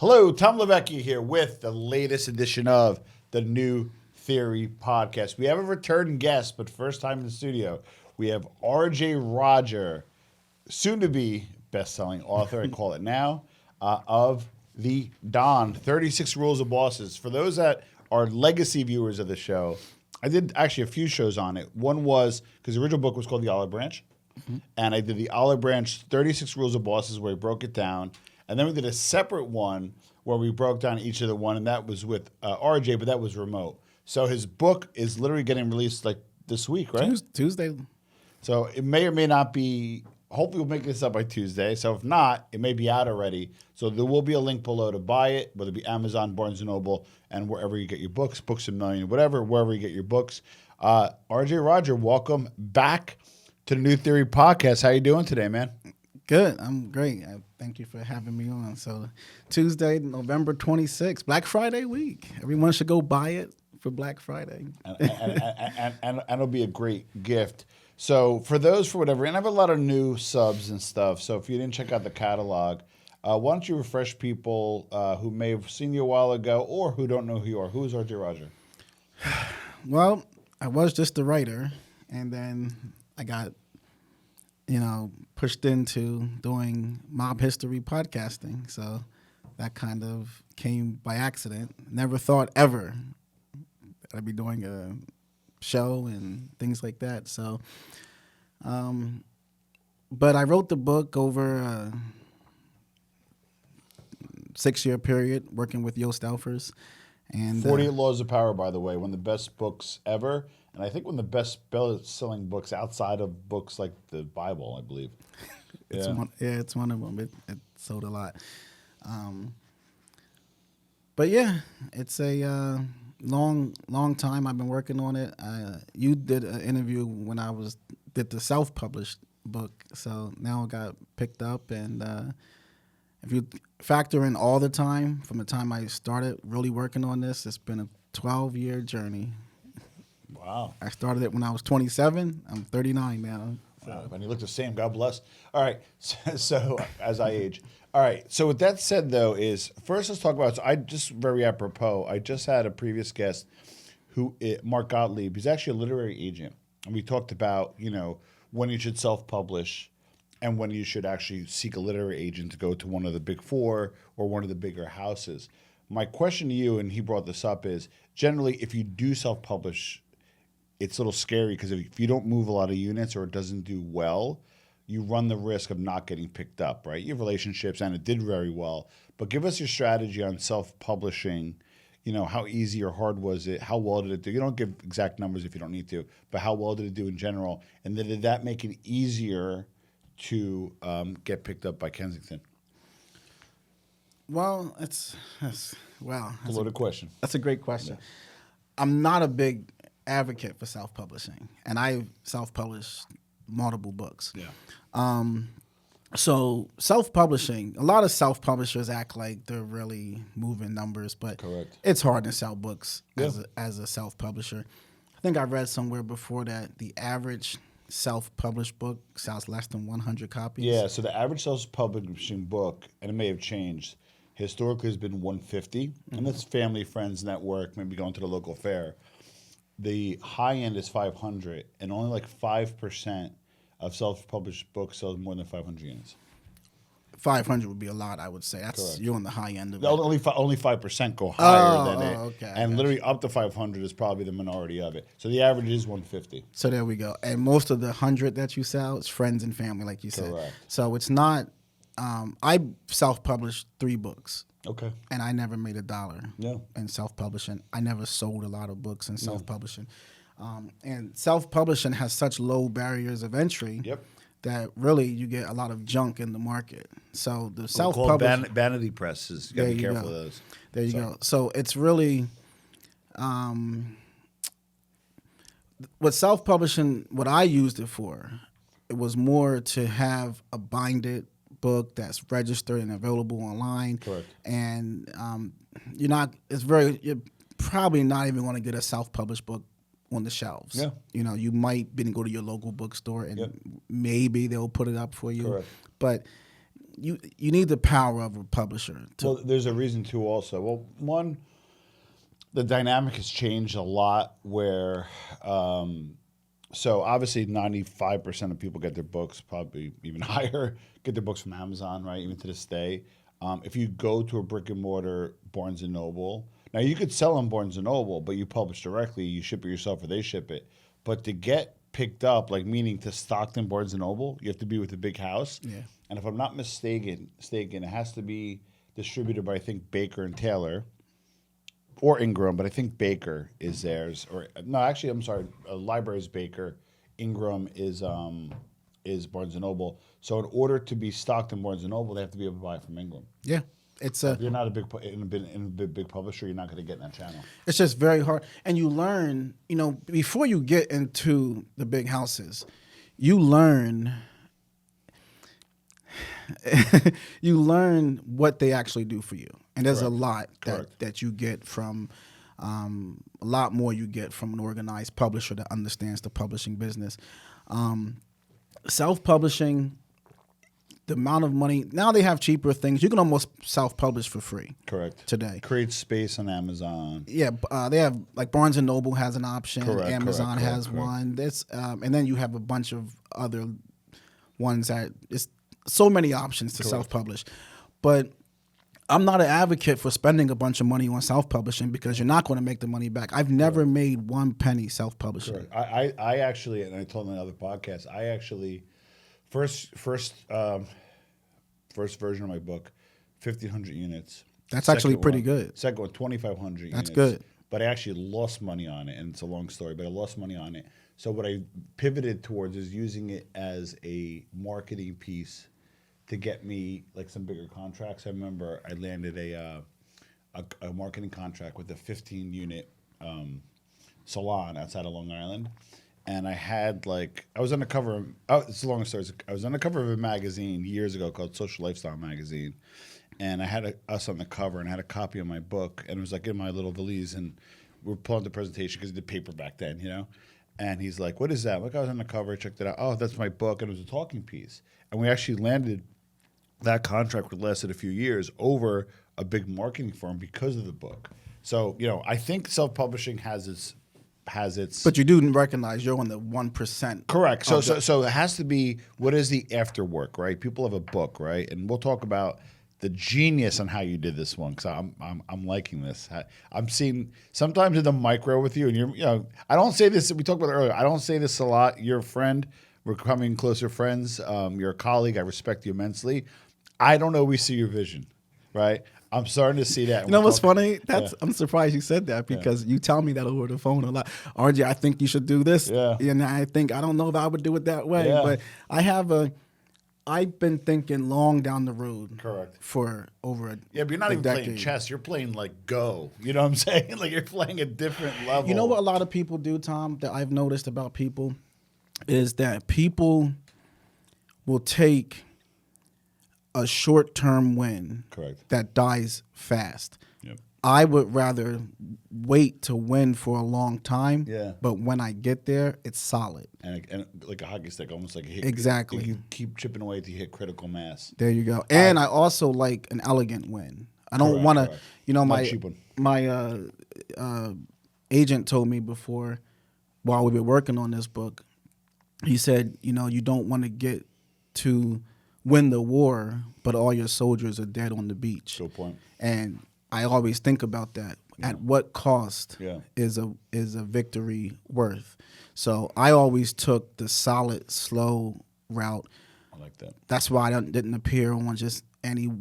Hello, Tom Levecchia here with the latest edition of the New Theory podcast. We have a return guest, but first time in the studio. We have R.J. Roger, soon-to-be best-selling author, I call it now, of The Don, 36 Rules of Bosses. For those that are legacy viewers of the show, I did actually a few shows on it. One was, because the original book was called The Olive Branch, and I did the Olive Branch 36 Rules of Bosses where I broke it down. And then we did a separate one where we broke down each of the one, and that was with RJ, but that was remote. So his book is literally getting released like this week, right? Tuesday. So it may or may not be. Hopefully we'll make this up by Tuesday. So if not, it may be out already. So there will be a link below to buy it, whether it be Amazon, Barnes & Noble, and wherever you get your books, Books A Million, whatever, wherever you get your books. RJ Roger, welcome back to the New Theory podcast. How you doing today, man? Good. I'm great. Thank you for having me on. So Tuesday, November 26th, Black Friday week. Everyone should go buy it for Black Friday. And it'll be a great gift. So for those, for whatever, and I have a lot of new subs and stuff. So if you didn't check out the catalog, why don't you refresh people who may have seen you a while ago or who don't know who you are? Who is R.J. Roger? Well, I was just a writer, and then I got pushed into doing mob history podcasting. So that kind of came by accident. Never thought ever that I'd be doing a show and things like that. So, but I wrote the book over a 6-year period working with Yost Alfers. And 48 Laws of Power, by the way, one of the best books ever. And I think one of the best-selling books outside of books like the Bible, I believe. It's one of them. It sold a lot. But yeah, it's a long time I've been working on it. You did an interview when I did the self-published book, so now it got picked up. And if you factor in all the time, from the time I started really working on this, it's been a 12-year journey. Wow. I started it when I was 27. I'm 39 now. Wow, and you look the same. God bless. All right. So as I age. All right. So with that said, though, first let's talk about. So I just very apropos. I just had a previous guest, Mark Gottlieb. He's actually a literary agent, and we talked about when you should self-publish, and when you should actually seek a literary agent to go to one of the big four or one of the bigger houses. My question to you, and he brought this up, is generally if you do self-publish, it's a little scary because if you don't move a lot of units or it doesn't do well, you run the risk of not getting picked up, right? You have relationships, and it did very well. But give us your strategy on self-publishing. How easy or hard was it? How well did it do? You don't give exact numbers if you don't need to, but how well did it do in general? And then did that make it easier to get picked up by Kensington? Well, that's a loaded question. That's a great question. Yeah. I'm not a big advocate for self-publishing, and I self-published multiple books. Yeah. So self-publishing, a lot of self-publishers act like they're really moving numbers, but Correct. It's hard to sell books as a self-publisher. I think I read somewhere before that the average self-published book sells less than 100 copies. Yeah, so the average self-publishing book, and it may have changed, historically has been 150, and that's family, friends, network, maybe going to the local fair. The high end is 500, and only like 5% of self-published books sells more than 500 units. 500 would be a lot, I would say. That's Correct. You're on the high end of it. Only 5% go higher than it. Okay, and literally up to 500 is probably the minority of it. So the average is 150. So there we go. And most of the 100 that you sell is friends and family, like you said. Correct. So it's not. I self-published 3 books. Okay. And I never made $1 Yeah. in self-publishing. I never sold a lot of books in self-publishing. And self-publishing has such low barriers of entry. Yep. That really you get a lot of junk in the market. So the self-publishing vanity presses. You got to be careful of those. There you go. So it's really what self-publishing, what I used it for, it was more to have a binded book that's registered and available online. Correct. And you're probably not even going to get a self-published book on the shelves. Yeah. You might go to your local bookstore and maybe they'll put it up for you. Correct. But you need the power of a publisher. Well, there's a reason too. Also, well, one, the dynamic has changed a lot. Where, so obviously, 95% of people get their books, probably even higher, get their books from Amazon, right? Even to this day. If you go to a brick and mortar Barnes and Noble, now you could sell on Barnes and Noble, but you publish directly, you ship it yourself, or they ship it. But to get picked up, like meaning to Stockton, Barnes and Noble, you have to be with a big house. Yeah. And if I'm not mistaken, it has to be distributed by, I think, Baker and Taylor or Ingram, but I think Baker is theirs. Or no, actually, I'm sorry, Library is Baker, Ingram is Barnes and Noble. So in order to be stocked in Barnes and Noble, they have to be able to buy it from Ingram. Yeah, it's If you're not a big publisher, you're not going to get in that channel. It's just very hard, and you learn. Before you get into the big houses, you learn. You learn what they actually do for you, and there's a lot that you get from. A lot more you get from an organized publisher that understands the publishing business. Self-publishing, the amount of money, now they have cheaper things. You can almost self-publish for free. Correct. Today. Create space on Amazon. Yeah, they have, like, Barnes & Noble has an option. Correct, Amazon correct, has correct. one. And then you have a bunch of other ones that, it's so many options to self-publish. But I'm not an advocate for spending a bunch of money on self-publishing because you're not going to make the money back. I've never made one penny self-publishing. Correct. I actually, and I told in another podcast, I actually first version of my book, 1,500 units. That's actually pretty good. Second one, 2,500 units. That's good. But I actually lost money on it, and it's a long story, but I lost money on it. So what I pivoted towards is using it as a marketing piece to get me like some bigger contracts. I remember I landed a marketing contract with a 15-unit salon outside of Long Island, and I had I was on the cover of, it's a long story. I was on the cover of a magazine years ago called Social Lifestyle Magazine, and I had us on the cover and I had a copy of my book, and it was like in my little valise, and we were pulling the presentation because it did paper back then, And he's like, "What is that?" Like, I was on the cover, checked it out. Oh, that's my book, and it was a talking piece. And we actually landed that contract, which lasted a few years, over a big marketing firm because of the book. So, I think self-publishing has its. But you do recognize you're on the 1%. Correct. So it has to be, what is the after work, right? People have a book, right? And we'll talk about the genius on how you did this one, because I'm liking this. I'm seeing sometimes in the micro with you, and I don't say this. We talked about it earlier. I don't say this a lot. You're a friend. We're becoming closer friends. You're a colleague. I respect you immensely. I don't always see your vision, right? I'm starting to see that. You know what's funny? I'm surprised you said that because you tell me that over the phone a lot. RJ, I think you should do this. Yeah. And I don't know if I would do it that way. Yeah. But I've been thinking long down the road. Correct. For over a Yeah, but you're not even decade. playing chess. You're playing like Go. You know what I'm saying? Like, you're playing a different level. You know what a lot of people do, Tom, that I've noticed about people is that people will take a short-term win Correct. that dies fast. Yep. I would rather wait to win for a long time, Yeah. but when I get there, it's solid. And like a hockey stick, almost like a hit. Exactly. You keep chipping away till you hit critical mass. There you go. And I also like an elegant win. I don't want to, correct. you know, Not a cheap one. my agent told me before, while we were working on this book, he said, you don't want to get to win the war, but all your soldiers are dead on the beach. Good point. And I always think about that. Yeah. At what cost Yeah. is a victory worth? So I always took the solid, slow route. I like that. That's why I didn't appear on just any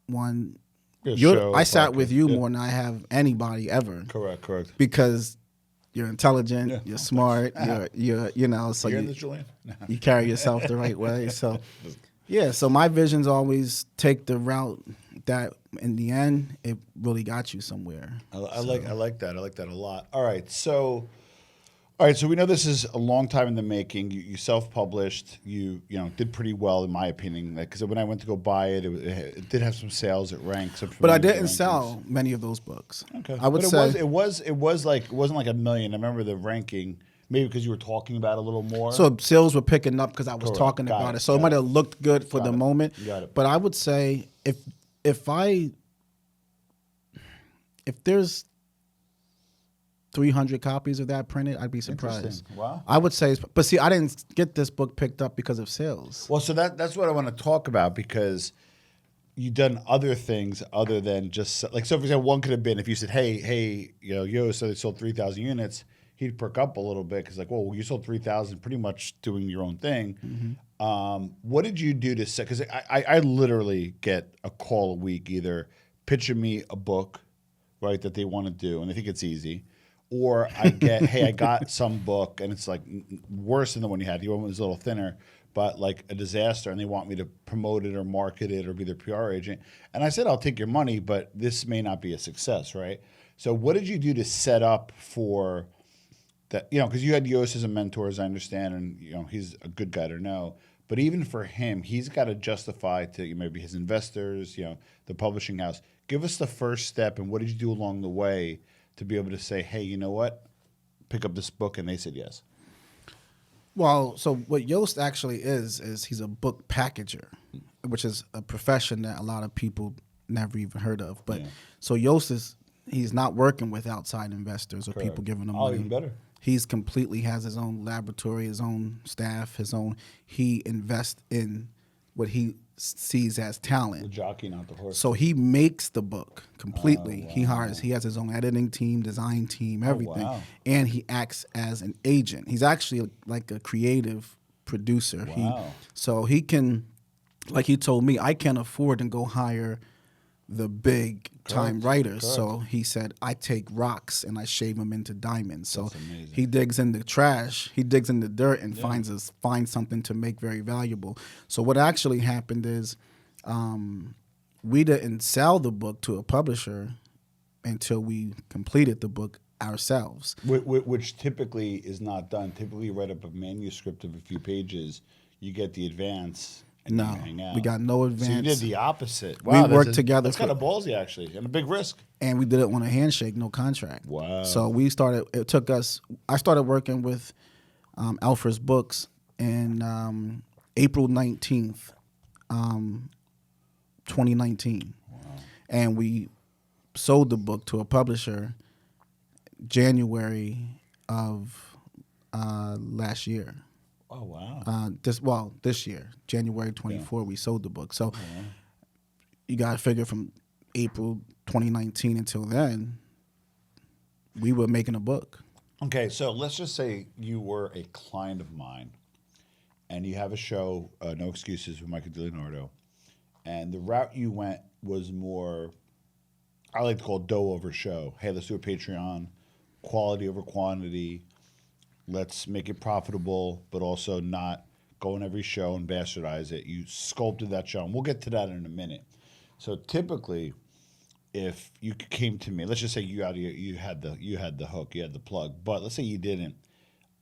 one. Yeah, You're- show, I sat podcast. with you Yeah. more than I have anybody ever Correct. because you're intelligent, Yeah. you're smart, you're so You hearing you, this, Julian? you carry yourself the right way. So yeah, so my visions always take the route that in the end it really got you somewhere. I like that. I like that a lot. All right, so we know this is a long time in the making. You self-published. You did pretty well in my opinion. Because when I went to go buy it, it did have some sales. It ranked. But I didn't sell many of those books. Okay, I would but say it wasn't like $1 million. I remember the ranking. Maybe because you were talking about it a little more. So sales were picking up because I was Correct. talking Got about it. it. So it Got might it. have looked good for Got the it. moment. Got it. But I would say if there's 300 copies of that printed, I'd be surprised. Interesting. Wow. I would say, but see, I didn't get this book picked up because of sales. Well, so that's what I want to talk about, because you've done other things other than just like, so for example, one could have been if you said, hey, yo, so they sold 3,000 units, he'd perk up a little bit because like, well, you sold 3,000, pretty much doing your own thing. Mm-hmm. What did you do to set? Because I literally get a call a week, either pitching me a book, right, that they want to do, and they think it's easy. Or I get, hey, I got some book, and it's like worse than the one you had. The one was a little thinner, but like a disaster, and they want me to promote it or market it or be their PR agent. And I said, I'll take your money, but this may not be a success, right? So what did you do to set up for that? Because you had Yost as a mentor, as I understand, and he's a good guy to know. But even for him, he's got to justify to maybe his investors, the publishing house. Give us the first step, and what did you do along the way to be able to say, hey, you know what? Pick up this book, and they said yes. Well, so what Yost actually is he's a book packager, which is a profession that a lot of people never even heard of. But so Yost he's not working with outside investors or people giving him money. Even better. He's completely has his own laboratory, his own staff, he invests in what he sees as talent. The jockey, not the horse. So he makes the book completely. Oh, wow. He has his own editing team, design team, everything. Wow. And he acts as an agent. He's actually like a creative producer. Wow. So he can, like he told me, I can't afford to go hire the big time writers. Correct. So he said, I take rocks and I shave them into diamonds. So That's amazing. he digs in the trash, he digs in the dirt and finds something to make very valuable. So what actually happened is we didn't sell the book to a publisher until we completed the book ourselves. Which typically is not done. Typically, you write up a manuscript of a few pages, you get the advance, and No, you hang out. we got no advance. So you did the opposite. We Wow, worked together That's kind of ballsy, actually, and a big risk. And we did it on a handshake, no contract. Wow. So I started working with Alfred's Books in April 19th, 2019. Wow. And we sold the book to a publisher January of last year. Oh, wow. This year, January 24, we sold the book. So you got to figure from April 2019 until then, we were making a book. Okay, so let's just say you were a client of mine, and you have a show, No Excuses with Michael DiLeonardo, and the route you went was more, I like to call it dough over show. Hey, let's do a Patreon, quality over quantity. Let's make it profitable, but also not go on every show and bastardize it. You sculpted that show, and we'll get to that in a minute. So typically, if you came to me, let's just say you had the hook, you had the plug, but let's say you didn't,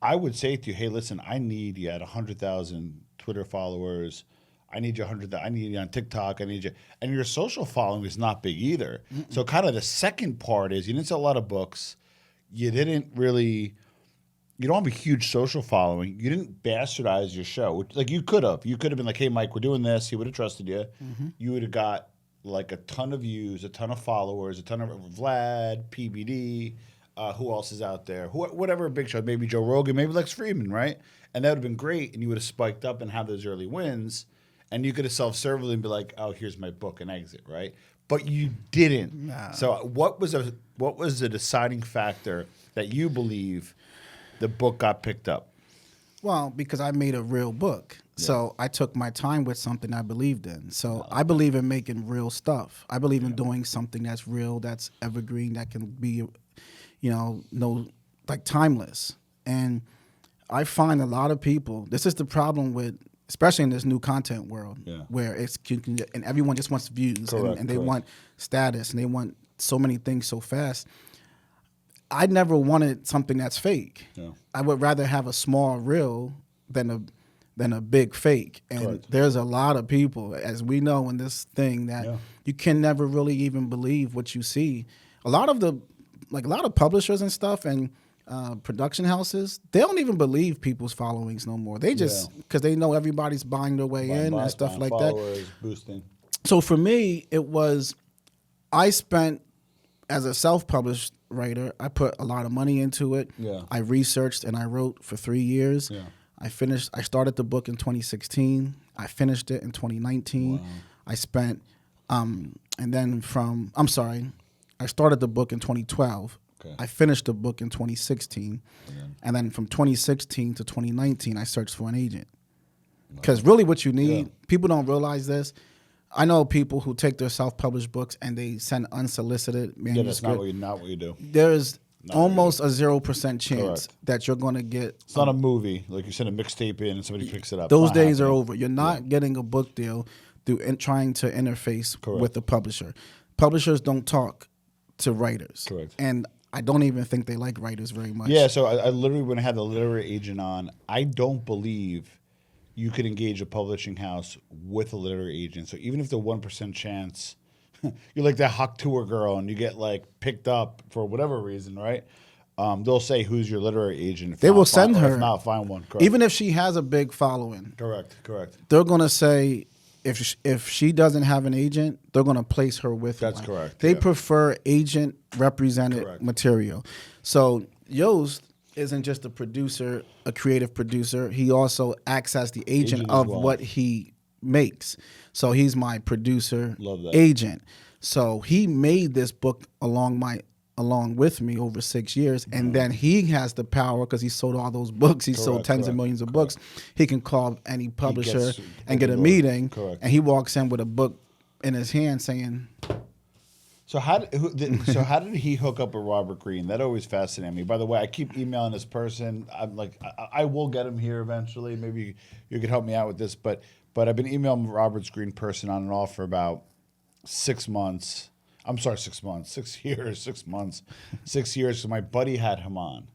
I would say to you, hey, listen, I need you at 100,000 Twitter followers. I need you 100. I need you on TikTok. I need you, and your social following is not big either. Mm-mm. So kind of the second part is you didn't sell a lot of books. You don't have a huge social following. You didn't bastardize your show. Like you could have. You could have been like, hey, Mike, we're doing this. He would have trusted you. Mm-hmm. You would have got like a ton of views, a ton of followers, a ton of Vlad, PBD, who else is out there? Whatever big show, maybe Joe Rogan, maybe Lex Friedman, right? And that would have been great, and you would have spiked up and have those early wins, and you could have self-served and be like, oh, here's my book and exit, right? But you didn't. Nah. So what was the deciding factor that you believe the book got picked up? Well, because I made a real book. Yeah. So I took my time with something I believed in. So I believe in making real stuff. I believe in doing something that's real, that's evergreen, that can be, like timeless. And I find a lot of people, this is the problem with, especially in this new content world, where and everyone just wants views, and they want status, and they want so many things so fast. I never wanted something that's fake. Yeah. I would rather have a small reel than a big fake. And there's a lot of people, as we know in this thing, that you can never really even believe what you see. A lot of publishers and stuff, and production houses, they don't even believe people's followings no more. They just because they know everybody's buying their way in and stuff like that. Boosting. So for me, it was I spent as a self-published writer. I put a lot of money into it. Yeah. I researched and I wrote for 3 years. Yeah. I started the book in 2016. I finished it in 2019. Wow. I spent, and then I started the book in 2012. Okay. I finished the book in 2016. And then from 2016 to 2019, I searched for an agent. Because really what you need, people don't realize this. I know people who take their self-published books and they send unsolicited manuscript. Yeah, that's not what you do. There's almost a 0% chance that you're going to get. It's not a movie. Like you send a mixtape in and somebody picks it up. Those days are over. You're not getting a book deal through trying to interface with the publisher. Publishers don't talk to writers. Correct. And I don't even think they like writers very much. Yeah, so I literally, when I had the literary agent on, I don't believe you could engage a publishing house with a literary agent. So even if the 1% chance, you're like that hawk tour girl and you get like picked up for whatever reason, right? They'll say, who's your literary agent? They will send her. If not, find one. Correct. Even if she has a big following. Correct. They're going to say, if she doesn't have an agent, they're going to place her with one. That's correct. They prefer agent represented material. So Yost isn't just a producer, a creative producer. He also acts as the agent of what he makes. So he's my producer agent. So he made this book along with me over 6 years, and then he has the power because he sold all those books. He sold tens of millions of books. He can call any publisher and get a meeting, and he walks in with a book in his hand saying. So how did he hook up with Robert Greene? That always fascinated me. By the way, I keep emailing this person. I'm like, I will get him here eventually. Maybe you could help me out with this, but I've been emailing Robert's Greene person on and off for about 6 months. I'm sorry, 6 months, 6 years, 6 months, 6 years. So my buddy had him on,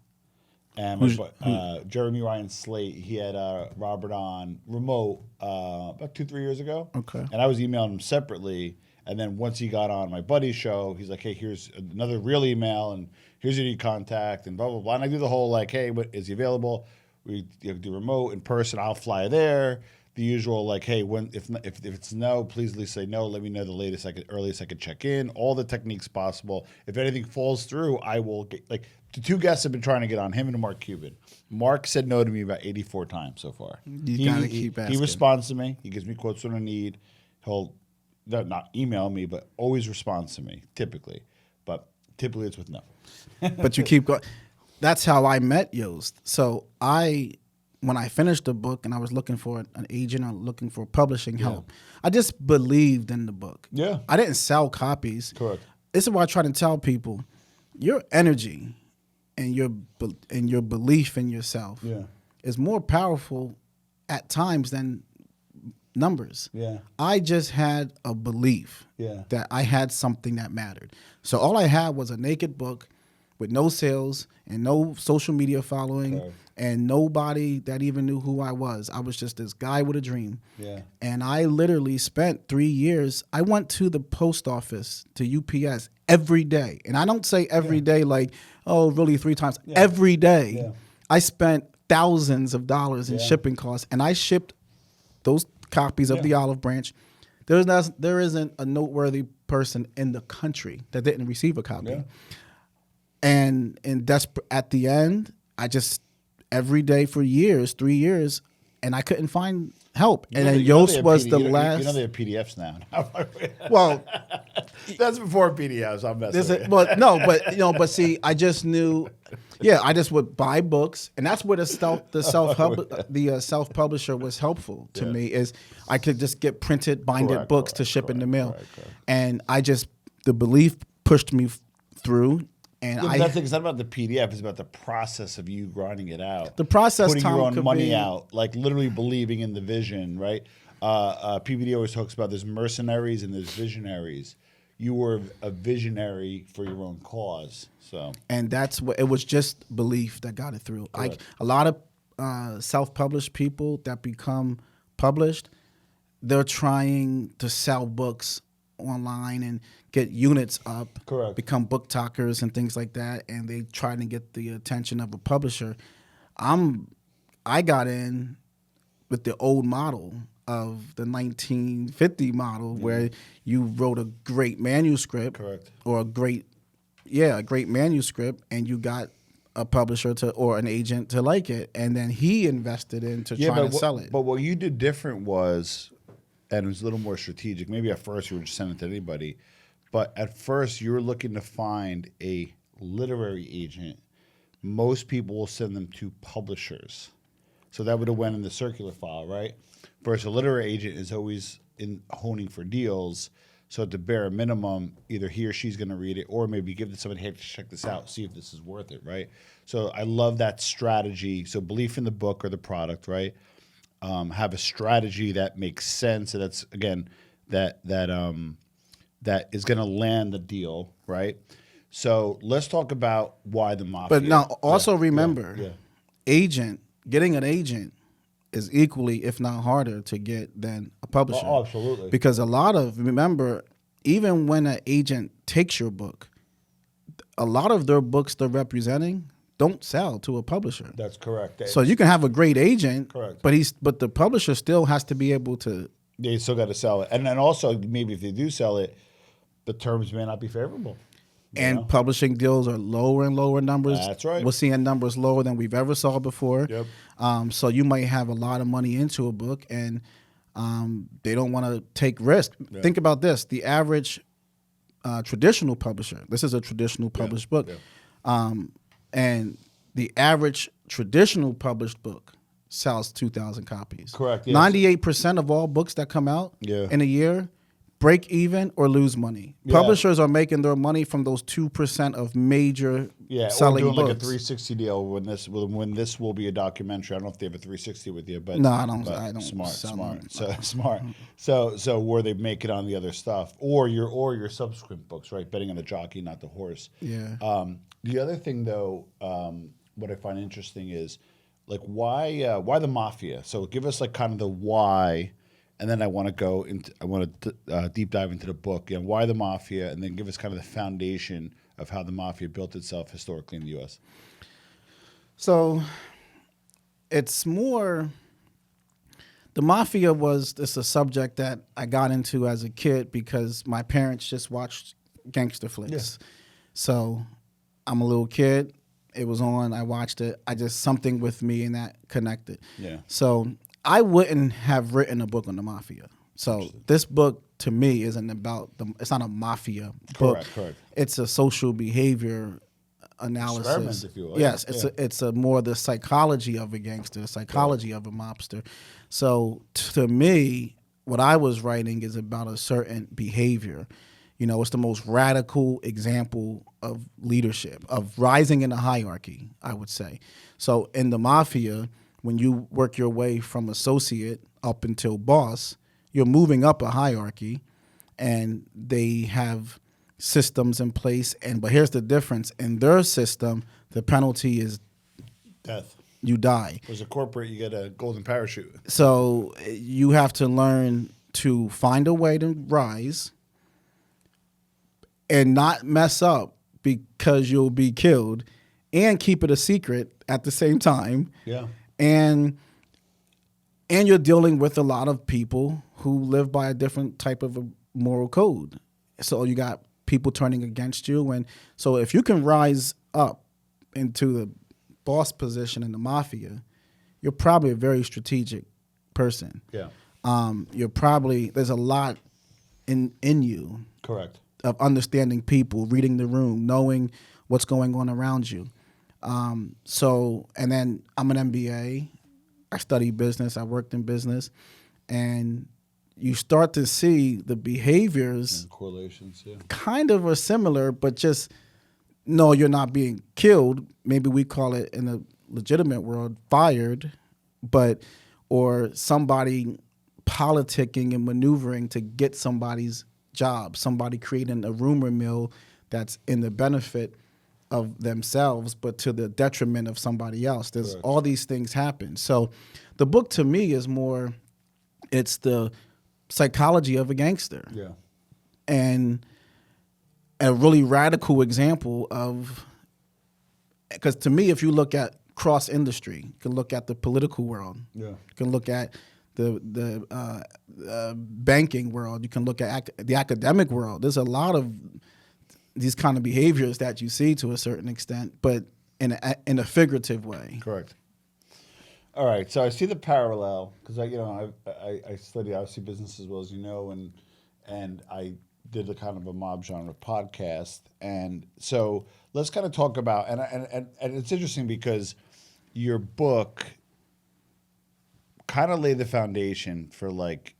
and Jeremy Ryan Slate. He had Robert on remote about 2-3 years ago. Okay, and I was emailing him separately. And then once he got on my buddy's show, he's like, hey, here's another real email, and here's your contact, and blah, blah, blah. And I do the whole, like, hey, is he available? We do remote, in person, I'll fly there. The usual, like, hey, if it's no, please at least say no. Let me know the earliest I could check in. All the techniques possible. If anything falls through, I will get, like, the two guests have been trying to get on, him and Mark Cuban. Mark said no to me about 84 times so far. You got to keep asking. He responds to me. He gives me quotes when I need. He'll not email me, but always responds to me, typically. But typically it's with no. But you keep going. That's how I met Yost. So when I finished the book and I was looking for an agent or looking for publishing help, I just believed in the book. Yeah. I didn't sell copies. Correct. This is what I try to tell people. Your energy and your belief in yourself is more powerful at times than numbers. Yeah. I just had a belief that I had something that mattered. So all I had was a naked book with no sales and no social media following and nobody that even knew who I was. I was just this guy with a dream. Yeah. And I literally spent 3 years. I went to the post office, to UPS every day. And I don't say every day like, oh, really 3 times. Yeah. Every day. Yeah. I spent thousands of dollars in shipping costs, and I shipped those copies of the Olive Branch. There isn't a noteworthy person in the country that didn't receive a copy. Yeah. And at the end, I just every day for 3 years, and I couldn't find help. And then Yost was the last. You know they have PDFs now. Well, that's before PDFs. I'm messing. But see, I just knew. Yeah, I just would buy books, and that's where the self-publisher was helpful to me. Is I could just get printed, binded books to ship in the mail, and the belief pushed me through. And it's not about the PDF; it's about the process of you grinding it out. The process, putting your own money out, like literally believing in the vision, right? PBD always talks about there's mercenaries and there's visionaries. You were a visionary for your own cause. And that's what it was. Just belief that got it through. A lot of self-published people that become published, they're trying to sell books online and get units up, Correct. become book talkers and things like that, and they try to get the attention of a publisher. I got in with the old model of the 1950 model where you wrote a great manuscript, Correct. or a great manuscript, and you got a publisher or an agent to like it, and then he invested into trying to sell it. But what you did different was, and it was a little more strategic. Maybe at first you were just sending it to anybody, but at first you were looking to find a literary agent. Most people will send them to publishers. So that would have went in the circular file, right? Versus a literary agent is always in honing for deals. So at the bare minimum, either he or she's going to read it, or maybe give it to somebody, hey, check this out, see if this is worth it, right? So I love that strategy. So belief in the book or the product, right? Have a strategy that makes sense, and that's again that is going to land the deal, right? So let's talk about why the Mafia. But now also remember, getting an agent is equally, if not harder, to get than a publisher. Oh, absolutely. Because remember, even when an agent takes your book, a lot of their books they're representing don't sell to a publisher. That's correct. So you can have a great agent, correct, but the publisher still has to be able to. They still got to sell it, and then also maybe if they do sell it, the terms may not be favorable. And publishing deals are lower and lower numbers. That's right. We're seeing numbers lower than we've ever saw before. Yep. So you might have a lot of money into a book, and they don't want to take risk. Yeah. Think about this: the average traditional publisher. This is a traditional published book, and the average traditional published book sells 2,000 copies. Correct. Yes. 98% of all books that come out in a year break even or lose money. Yeah. Publishers are making their money from those 2% of major selling or doing books. like a 360 deal when this will be a documentary. I don't know if they have a 360 with you, but no, I don't. Smart. sell them. So smart. So where they make it on the other stuff, or your subsequent books, right? Betting on the jockey, not the horse. Yeah. The other thing, though, what I find interesting is like why the Mafia. So give us like kind of the why. And then I want to deep dive into the book. Why the Mafia, and then give us kind of the foundation of how the Mafia built itself historically in the U.S. So it's more. The Mafia it's a subject that I got into as a kid because my parents just watched gangster flicks. Yeah. So I'm a little kid. It was on. I watched it. Something with me and that connected. Yeah. So I wouldn't have written a book on the Mafia. So this book to me isn't about it's not a Mafia book. Correct. It's a social behavior analysis. Experiment, if you will. Yes, it's a more the psychology of a gangster, the psychology of a mobster. So to me, what I was writing is about a certain behavior. It's the most radical example of leadership, of rising in a hierarchy, I would say. So in the Mafia, when you work your way from associate up until boss, you're moving up a hierarchy, and they have systems in place. But here's the difference: in their system, the penalty is Death. You die. As a corporate, you get a golden parachute. So you have to learn to find a way to rise and not mess up because you'll be killed, and keep it a secret at the same time. Yeah. And you're dealing with a lot of people who live by a different type of a moral code. So you got people turning against you. And so if you can rise up into the boss position in the Mafia, you're probably a very strategic person. Yeah. There's a lot in you. Correct. Of understanding people, reading the room, knowing what's going on around you. And then I'm an MBA. I studied business. I worked in business. And you start to see the behaviors. And correlations, yeah. Kind of are similar, but just, no, you're not being killed. Maybe we call it in the legitimate world, fired, or somebody politicking and maneuvering to get somebody's job, somebody creating a rumor mill that's in the benefit of themselves, but to the detriment of somebody else. There's Correct. All these things happen. So the book to me is more, it's the psychology of a gangster. Yeah. and a really radical example of, because to me, if you look at cross industry, you can look at the political world, Yeah. you can look at the banking world, you can look at the academic world. There's a lot of these kind of behaviors that you see to a certain extent, but in a figurative way. Correct. All right, so I see the parallel because I study obviously business as well as you know, and I did a kind of a mob genre podcast, and so let's kind of talk about and it's interesting because your book kind of laid the foundation for like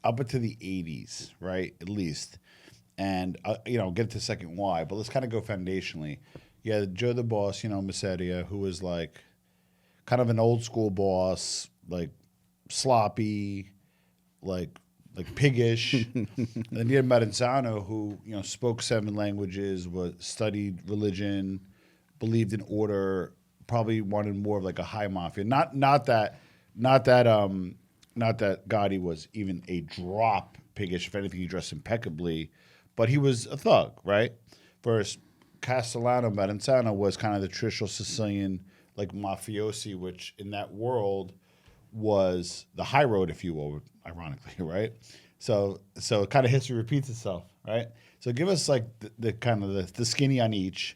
up into the 80s, right? At least, and get to the second why, but let's kind of go foundationally. Yeah, Joe the Boss, Masseria, who was like kind of an old school boss, like sloppy, like piggish. And then you had Maranzano, who spoke 7 languages, studied religion, believed in order, probably wanted more of like a high mafia. Not that Gotti was even a drop piggish. If anything, he dressed impeccably, but he was a thug, right? Whereas Castellano Maranzano was kind of the traditional Sicilian like mafiosi, which in that world was the high road, if you will, ironically, right? So kind of history repeats itself, right? So give us like the kind of the skinny on each,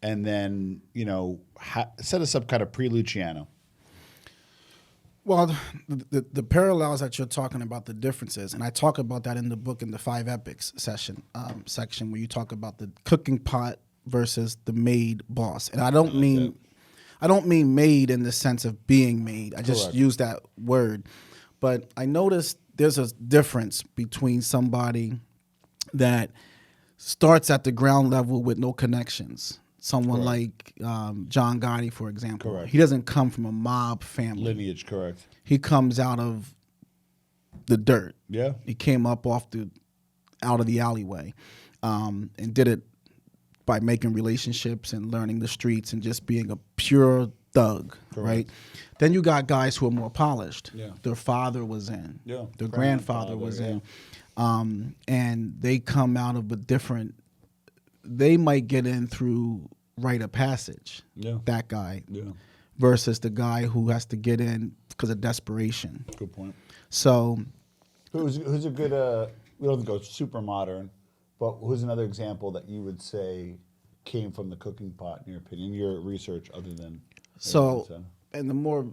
and then set us up kind of pre-Luciano. Well, the parallels that you're talking about, the differences, and I talk about that in the book in the 5 epics section where you talk about the cooking pot versus the made boss, and I don't mean made in the sense of being made. I just use that word, but I noticed there's a difference between somebody that starts at the ground level with no connections. Someone like John Gotti, for example. Correct. He doesn't come from a mob family. Lineage, correct. He comes out of the dirt. Yeah. He came up out of the alleyway and did it by making relationships and learning the streets and just being a pure thug, right? Then you got guys who are more polished. Yeah. Their father was in. Yeah. Their grandfather was in. And they come out of a different, they might get in through rite of passage, that guy, versus the guy who has to get in because of desperation. Good point. So who's a good, we don't have to go super modern, but who's another example that you would say came from the cooking pot, in your opinion, your research, other than... And the more,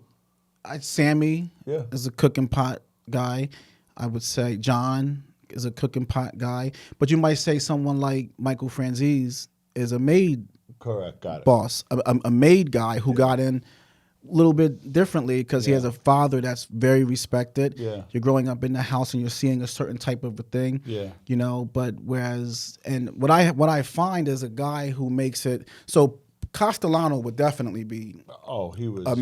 Sammy is a cooking pot guy. I would say John is a cooking pot guy. But you might say someone like Michael Franzese is a made boss, a made guy who got in a little bit differently because he has a father that's very respected. Yeah. You're growing up in the house and you're seeing a certain type of a thing. Yeah. But whereas, and what I find is a guy who makes it, so Castellano would definitely be he was a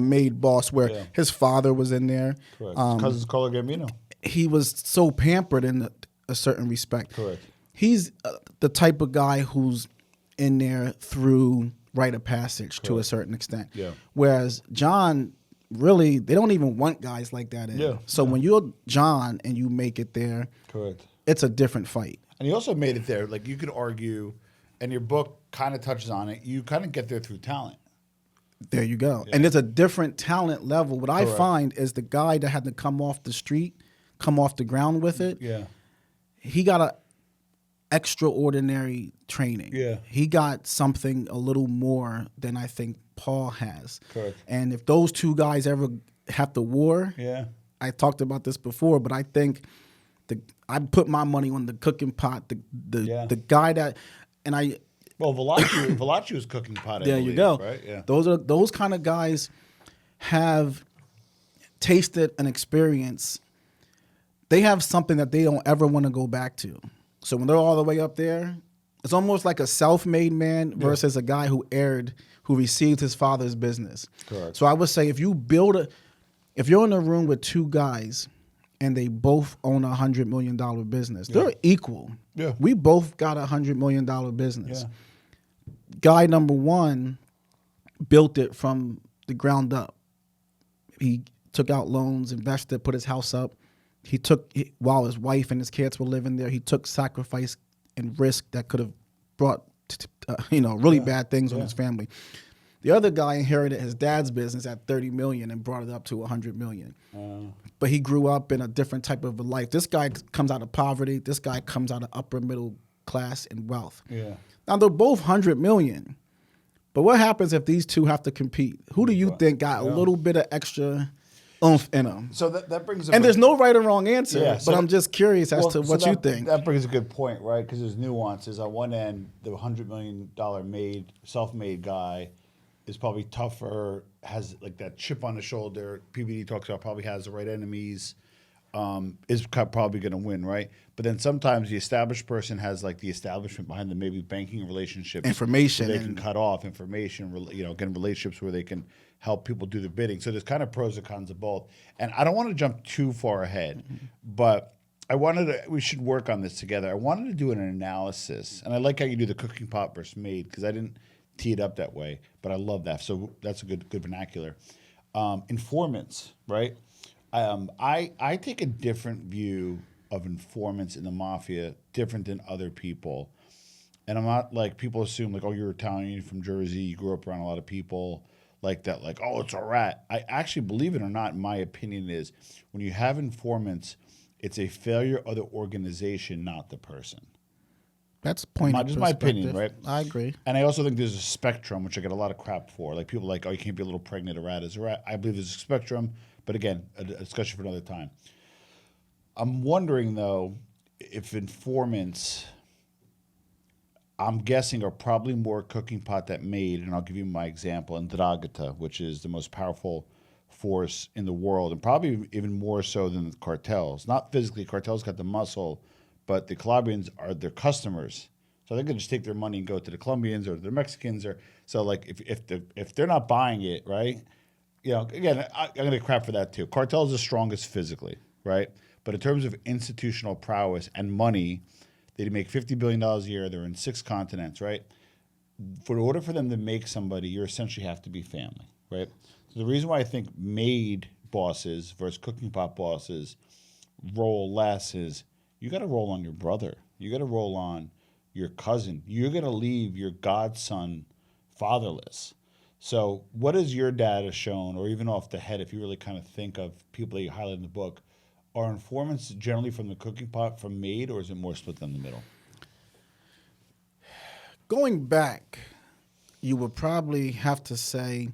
made boss where his father was in there. Correct. Cousins Carlo Gambino. He was so pampered in a certain respect. Correct. He's the type of guy who's in there through rite of passage to a certain extent. Yeah. Whereas John, really, they don't even want guys like that in. Yeah. So when you're John and you make it there, it's a different fight. And he also made it there. Like you could argue, and your book kind of touches on it, you kind of get there through talent. There you go. Yeah. And there's a different talent level. What I find is the guy that had to come off the street, come off the ground with it, he got a extraordinary training. Yeah. He got something a little more than I think Paul has. Correct. And if those two guys ever have to war, I talked about this before, but I think I put my money on the cooking pot, the guy that, and I. Well, Velacci was cooking pot. There you go. Right? Yeah. Those kind of guys have tasted an experience. They have something that they don't ever want to go back to. So when they're all the way up there, it's almost like a self-made man versus a guy who received his father's business. Correct. So I would say if you're in a room with two guys and they both own $100 million business, they're equal. Yeah. We both got $100 million business. Yeah. Guy number one built it from the ground up. He took out loans, invested, put his house up, while his wife and his kids were living there, he took sacrifice and risk that could have brought really bad things on his family. The other guy inherited his dad's business at 30 million and brought it up to 100 million. But he grew up in a different type of a life. This guy comes out of poverty. This guy comes out of upper middle class and wealth. Yeah. Now they're both 100 million. But what happens if these two have to compete? Who do you think got a little bit of extra oomph in them? So that brings up and there's no right or wrong answer, Yeah, so but I'm just curious as to what you think. That brings a good point, right? Because there's nuances. On one end, the $100 million self-made guy is probably tougher, has like that chip on the shoulder. PBD talks about probably has the right enemies, is probably going to win, right? But then sometimes the established person has like the establishment behind them, maybe banking relationships, information, they can cut off information, again, relationships where they can help people do the bidding. So there's kind of pros and cons of both. And I don't want to jump too far ahead, but we should work on this together. I wanted to do an analysis, and I like how you do the cooking pot versus made, because I didn't tee it up that way, but I love that. So that's a good vernacular. Informants, right? I take a different view of informants in the mafia, different than other people. And I'm not like, people assume like, oh, you're Italian, you're from Jersey, you grew up around a lot of people like that, like, oh, it's a rat. I actually, believe it or not, my opinion is when you have informants, it's a failure of the organization, not the person. That's point. Just my opinion, right? I agree. And I also think there's a spectrum, which I get a lot of crap for. Like people are like, oh, you can't be a little pregnant, a rat is a rat. I believe there's a spectrum, but again, a discussion for another time. I'm wondering though, if informants, I'm guessing, are probably more cooking pot that made, and I'll give you my example, Ndrangheta, which is the most powerful force in the world, and probably even more so than the cartels. Not physically, cartels got the muscle, but the Colombians are their customers. So they can just take their money and go to the Colombians or the Mexicans, or so like if they're not buying it, right? Again, I'm gonna crap for that too. Cartels are the strongest physically, right? But in terms of institutional prowess and money, they make $50 billion a year. They're in 6 continents, right? In order for them to make somebody, you essentially have to be family, right? So the reason why I think made bosses versus cooking pot bosses roll less is you got to roll on your brother. You got to roll on your cousin. You're going to leave your godson fatherless. So what has your data shown, or even off the head, if you really kind of think of people that you highlight in the book, are informants generally from the cooking pot, from made, or is it more split down the middle? Going back, you would probably have to say,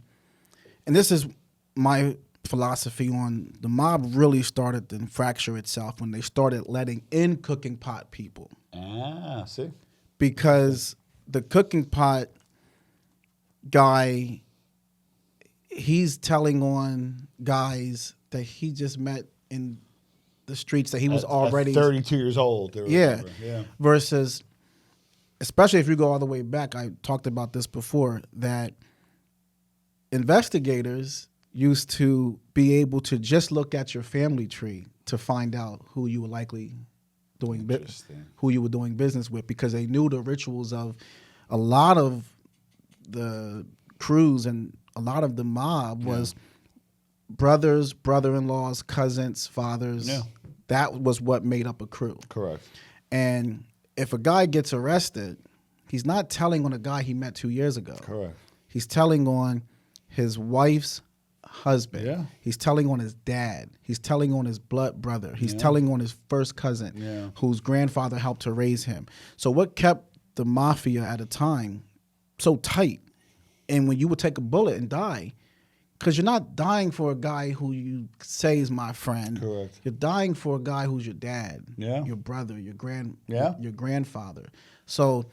and this is my philosophy on the mob really started to fracture itself when they started letting in cooking pot people. See? Because the cooking pot guy, he's telling on guys that he just met in the streets that he was already 32 years old. Yeah. Versus, especially if you go all the way back, I talked about this before, that investigators used to be able to just look at your family tree to find out who you were likely who you were doing business with, because they knew the rituals of a lot of the crews and a lot of the mob was brothers, brother-in-laws, cousins, fathers. Yeah. That was what made up a crew. Correct. And if a guy gets arrested, he's not telling on a guy he met 2 years ago. Correct. He's telling on his wife's husband. Yeah. He's telling on his dad. He's telling on his blood brother. He's telling on his first cousin, whose grandfather helped to raise him. So what kept the mafia at a time so tight? And when you would take a bullet and die, because you're not dying for a guy who you say is my friend. Correct. You're dying for a guy who's your dad, your brother, your grandfather. So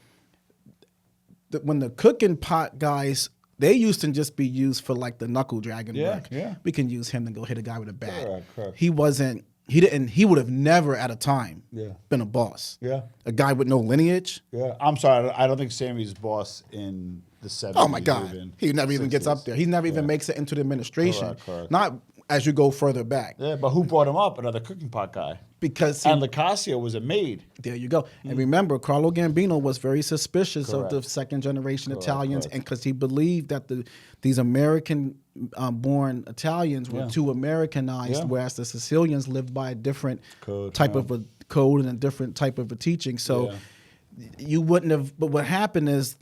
when the cooking pot guys, they used to just be used for like the knuckle dragging work. Yeah. We can use him to go hit a guy with a bat. Correct. He would have never at a time been a boss. Yeah. A guy with no lineage. Yeah. I'm sorry. I don't think Sammy's boss in the 70s. Oh my God. He never even gets up there. He never even makes it into the administration. Correct. Not as you go further back. Yeah, but who brought him up? Another cooking pot guy. Because And Lacasio was a maid. there you go. And remember, Carlo Gambino was very suspicious of the Correct. second generation Correct, Italians, correct. and because he believed that these American born Italians were too Americanized, Yeah. whereas the Sicilians lived by a different Code, type yeah. of a code and a different type of a teaching. So you wouldn't have. But what happened is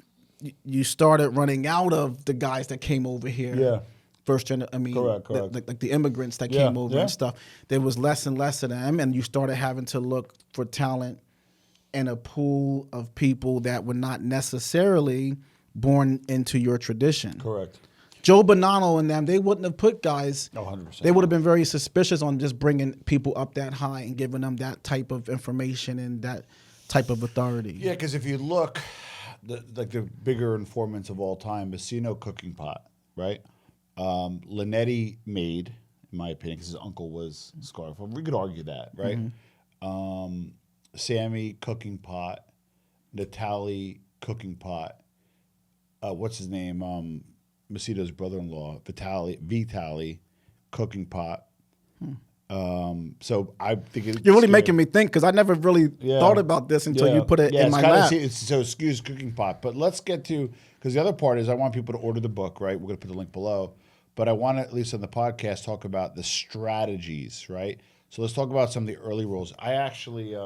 you started running out of the guys that came over here. Yeah. First gen, I mean, Correct, correct. like the immigrants that Yeah, came over yeah. and stuff. There was less and less of them, and you started having to look for talent in a pool of people that were not necessarily born into your tradition. Correct. Joe Bonanno and them, they wouldn't have put guys. Oh, 100%. They would have been very suspicious on just bringing people up that high and giving them that type of information and that type of authority. Yeah, because if you look, the bigger informants of all time, Messino cooking pot, right? Linetti made, in my opinion, because his uncle was Scarfo. We could argue that, right? Sammy cooking pot, Natali cooking pot. What's his name? Messino's brother-in-law, Vitali cooking pot. So I think You're really making me think, because I never really thought about this until you put it in it's my kinda lap. so excuse cooking pot. But let's get to, because the other part is I want people to order the book, right? We're going to put the link below. But I want to, at least on the podcast, talk about the strategies, right? So let's talk about some of the early rules. I actually,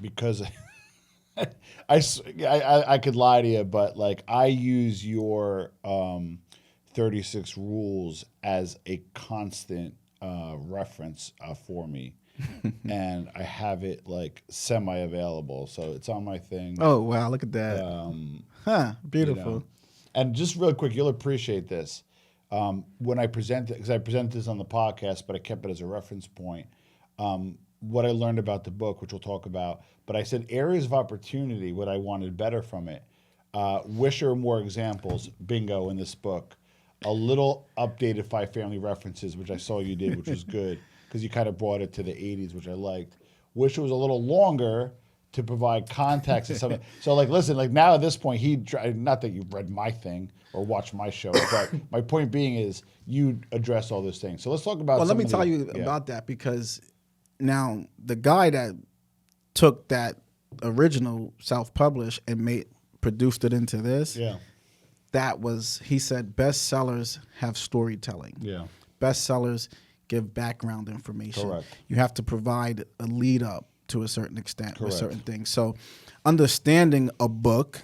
because I could lie to you, but like I use your 36 rules as a constant reference for me. And I have it like semi-available. So it's on my thing. Oh, wow, look at that. Beautiful. You know. And just real quick, you'll appreciate this. When I present it, because I presented this on the podcast, but I kept it as a reference point, what I learned about the book, which we'll talk about, but I said areas of opportunity, what I wanted better from it. Wish there were more examples, bingo, in this book. A little updated 5 family references, which I saw you did, which was good, because you kind of brought it to the 80s, which I liked. Wish it was a little longer to provide context and something. So, like, listen, like now at this point, not that you've read my thing or watched my show, but my point being is you address all those things. So let's talk about. Well, let me tell you about that, because now the guy that took that original self-published and produced it into this, he said bestsellers have storytelling. Yeah. Bestsellers give background information. Correct. You have to provide a lead up to a certain extent with certain things. So understanding a book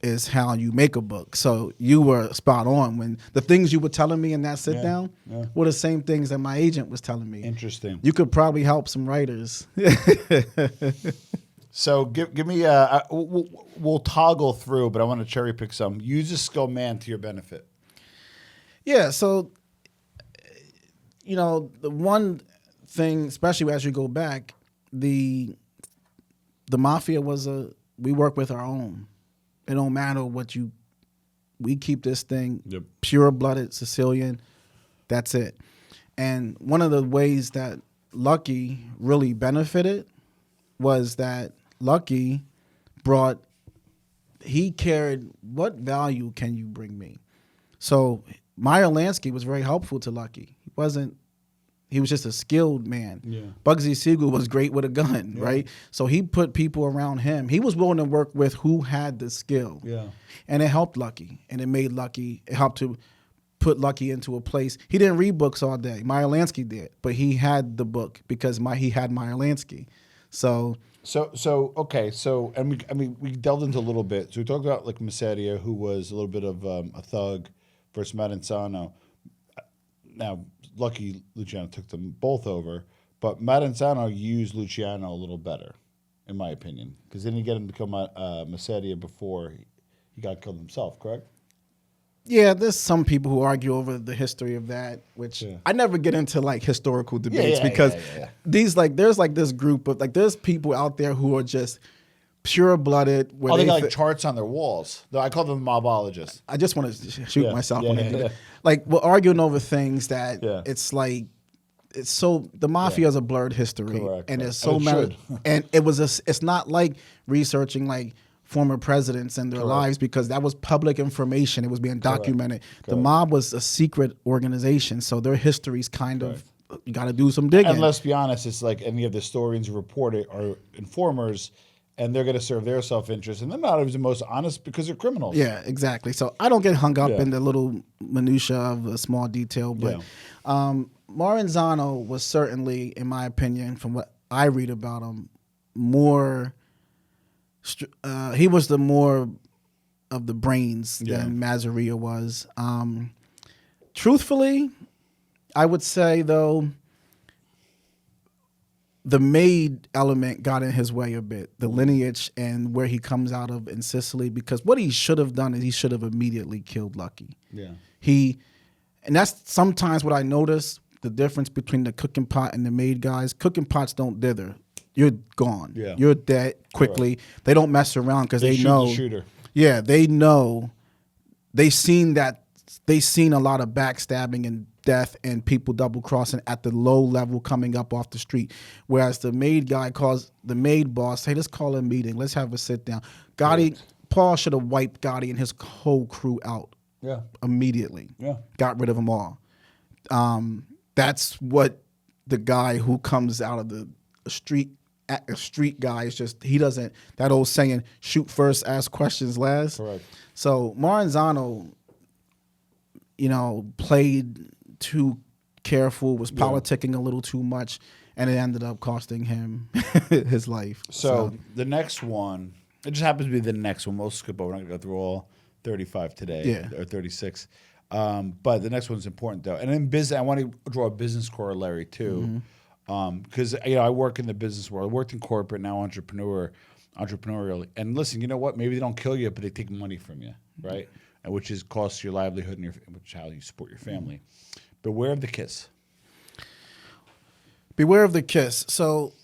is how you make a book. So you were spot on when the things you were telling me in that sit down were the same things that my agent was telling me. Interesting. You could probably help some writers. So give me we'll toggle through, but I want to cherry pick some. Use a skill man to your benefit. Yeah. So, the one thing, especially as you go back, the Mafia we work with our own. It don't matter we keep this thing pure-blooded Sicilian. That's it. And one of the ways that Lucky really benefited was that Lucky he cared, what value can you bring me? So Meyer Lansky was very helpful to Lucky. He was just a skilled man. Yeah. Bugsy Siegel was great with a gun, right? So he put people around him. He was willing to work with who had the skill. Yeah. And it helped Lucky. And it helped to put Lucky into a place. He didn't read books all day. Meyer Lansky did. But he had the book because he had Meyer Lansky. So okay. So we delved into a little bit. So we talked about like Masseria, who was a little bit of a thug, versus Maranzano. Now, Lucky Luciano took them both over, but Maranzano used Luciano a little better, in my opinion, because then he get him to become a Masseria before he got killed himself. Correct? Yeah, there's some people who argue over the history of that, which I never get into like historical debates because there's this group of there's people out there who are just pure-blooded. They got like charts on their walls. I call them mobologists. I just want to shoot myself when they do that. Like, we're arguing over things that it's like, it's so, the Mafia is a blurred history. Correct, and there's so many, and it's not like researching like former presidents and their lives because that was public information. It was being documented. The mob was a secret organization, so their history's kind of, you got to do some digging. And let's be honest, it's like any of the historians who report it are informers, and they're going to serve their self-interest, and they're not always the most honest because they're criminals. Yeah, exactly. So I don't get hung up in the little minutia of a small detail, but Maranzano was certainly, in my opinion, from what I read about him, more. He was the more of the brains than Mazaria was. Truthfully, I would say though, the maid element got in his way a bit, the lineage and where he comes out of in Sicily, because what he should have done is he should have immediately killed Lucky. Yeah. And that's sometimes what I notice, the difference between the cooking pot and the maid guys. Cooking pots don't dither. You're gone. Yeah. You're dead quickly. Correct. They don't mess around because they know. The shooter. Yeah, they know. They seen a lot of backstabbing and death and people double crossing at the low level coming up off the street. Whereas the maid guy calls the maid boss, hey, let's call a meeting. Let's have a sit down. Gotti, Paul should have wiped Gotti and his whole crew out. Yeah. Immediately. Yeah. Got rid of them all. That's what the guy who comes out of the street. A street guy is just, he doesn't, that old saying, shoot first, ask questions last. Correct. So Maranzano, played too careful, was politicking a little too much, and it ended up costing him his life. So the next one, it just happens to be the next one. We'll skip over. We're not going to go through all 35 today, or 36. But the next one's important, though. And in business, I want to draw a business corollary, too. Mm-hmm. Because I work in the business world. I worked in corporate, now entrepreneurial. And listen, you know what? Maybe they don't kill you, but they take money from you, right? And which is costs your livelihood and which is how you support your family. Beware of the kiss. Beware of the kiss. So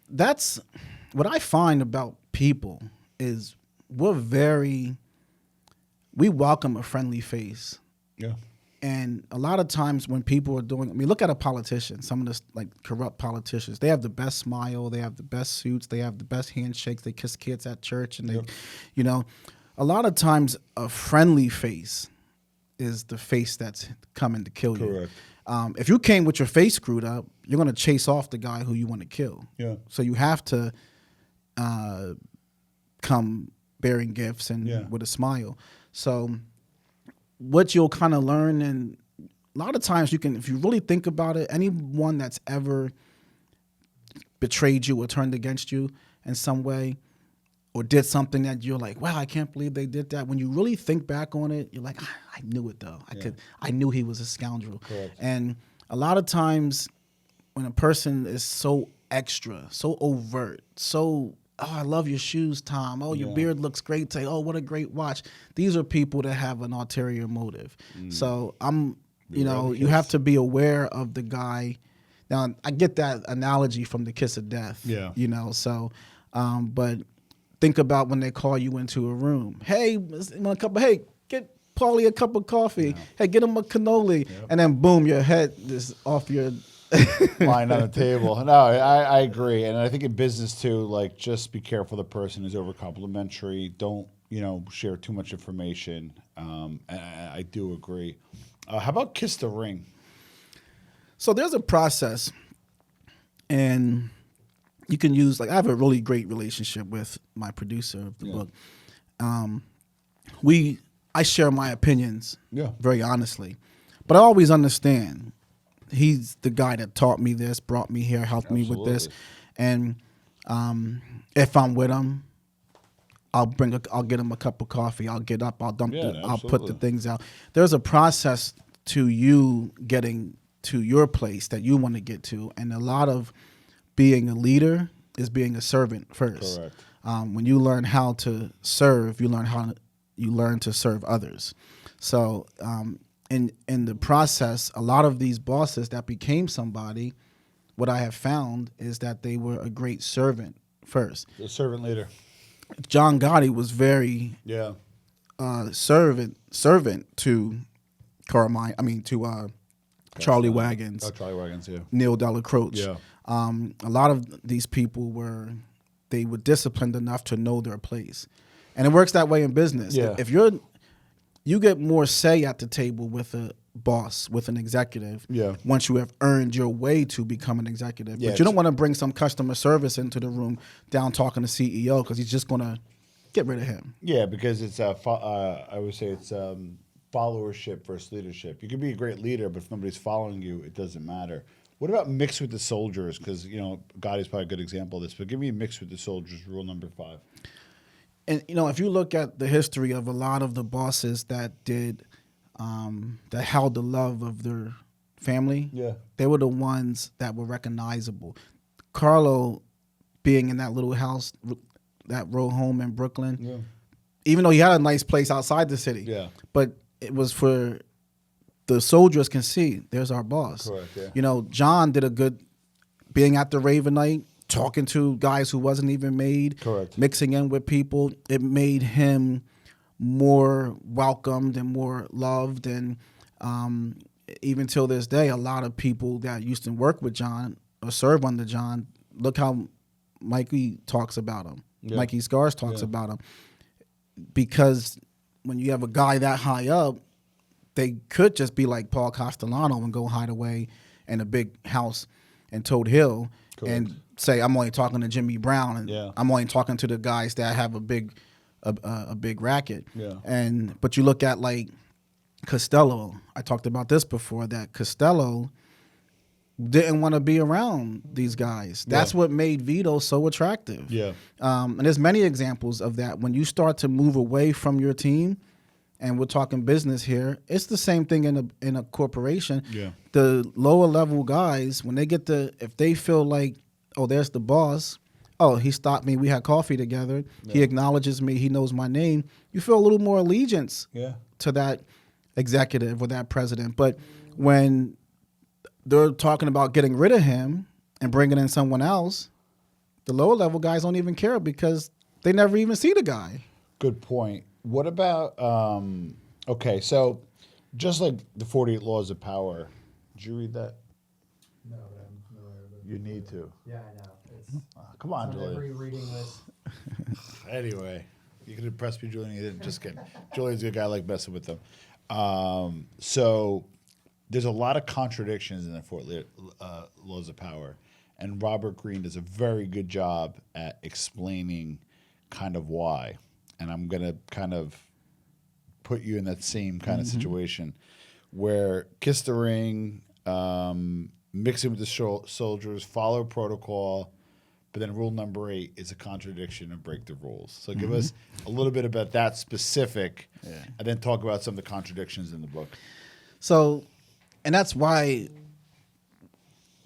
that's what I find about people is we welcome a friendly face. Yeah. And a lot of times when people are look at a politician, some of the corrupt politicians, they have the best smile, they have the best suits, they have the best handshakes, they kiss kids at church, and a lot of times a friendly face is the face that's coming to kill you. Correct. If you came with your face screwed up, you're going to chase off the guy who you want to kill. Yeah. So you have to come bearing gifts and with a smile. So what you'll kind of learn, and a lot of times if you really think about it, anyone that's ever betrayed you or turned against you in some way or did something that you're like, wow, I can't believe they did that. When you really think back on it, you're like, I knew it though. I knew he was a scoundrel. Correct. And a lot of times when a person is so extra, so overt, so, oh, I love your shoes, Tom. Oh, your beard looks great today. Oh, what a great watch. These are people that have an ulterior motive. So you have to be aware of the guy. Now, I get that analogy from the kiss of death. Yeah. But think about when they call you into a room. Hey, get Paulie a cup of coffee. Yeah. Hey, get him a cannoli. Yep. And then boom, your head is off your lying on the table. No, I agree. And I think in business too, just be careful the person is over complimentary. Don't, share too much information. And I do agree. How about kiss the ring? So there's a process, and you can use, I have a really great relationship with my producer of the book. I share my opinions very honestly, but I always understand he's the guy that taught me this, brought me here, helped me with this. And if I'm with him, I'll get him a cup of coffee. I'll get up. I'll put the things out. There's a process to you getting to your place that you want to get to, and a lot of being a leader is being a servant first. Correct. When you learn how to serve, you learn to serve others. So in the process, a lot of these bosses that became somebody, what I have found is that they were a great servant first. The servant leader. John Gotti was very servant to Carmine. I mean to Charlie Wagons. Oh, Charlie Wagons, yeah. Neil Delacroix. Yeah. A lot of these people were disciplined enough to know their place. And it works that way in business. Yeah. If you get more say at the table with a boss, with an executive, Yeah. once you have earned your way to become an executive. Yeah, But you don't want to bring some customer service into the room down talking to CEO because he's just going to get rid of him. Yeah, because it's I would say it's followership versus leadership. You can be a great leader, but if nobody's following you, it doesn't matter. What about mix with the soldiers? Because God is probably a good example of this. But give me a mix with the soldiers. Rule number 5. And if you look at the history of a lot of the bosses that did, that held the love of their family, they were the ones that were recognizable. Carlo, being in that little house, that row home in Brooklyn, even though he had a nice place outside the city, but it was for the soldiers can see there's our boss. Correct. Yeah. John did a good being at the Ravenite, talking to guys who wasn't even made, Correct. mixing in with people. It made him more welcomed and more loved. And even till this day, a lot of people that used to work with John or serve under John, look how Mikey talks about him. Yeah. Mikey Scars talks about him. Because when you have a guy that high up, they could just be like Paul Castellano and go hide away in a big house in Toad Hill. Correct. And say, I'm only talking to Jimmy Brown, and I'm only talking to the guys that have a big racket. But you look at like Costello. I talked about this before, that Costello didn't want to be around these guys. That's what made Vito so attractive. And there's many examples of that. When you start to move away from your team, and we're talking business here, it's the same thing in a corporation. The lower level guys, when they get if they feel like, oh, there's the boss. Oh, he stopped me. We had coffee together. He acknowledges me. He knows my name. You feel a little more allegiance to that executive or that president. But when they're talking about getting rid of him and bringing in someone else, the lower level guys don't even care because they never even see the guy. Good point. What about, okay, so just like the 48 Laws of Power, did you read that? No, but I'm familiar with it. You need to. Yeah, I know. It's Come on, on Julian. every reading list. Anyway, you can impress me, Julian. You didn't. Just kidding. Julian's a good guy. I like messing with them. So there's a lot of contradictions in the 48 Laws of Power. And Robert Greene does a very good job at explaining kind of why. And I'm going to kind of put you in that same kind of situation where kiss the ring, mix it with the soldiers, follow protocol, but then rule number 8 is a contradiction and break the rules. So give us a little bit about that specific, and then talk about some of the contradictions in the book. So, and that's why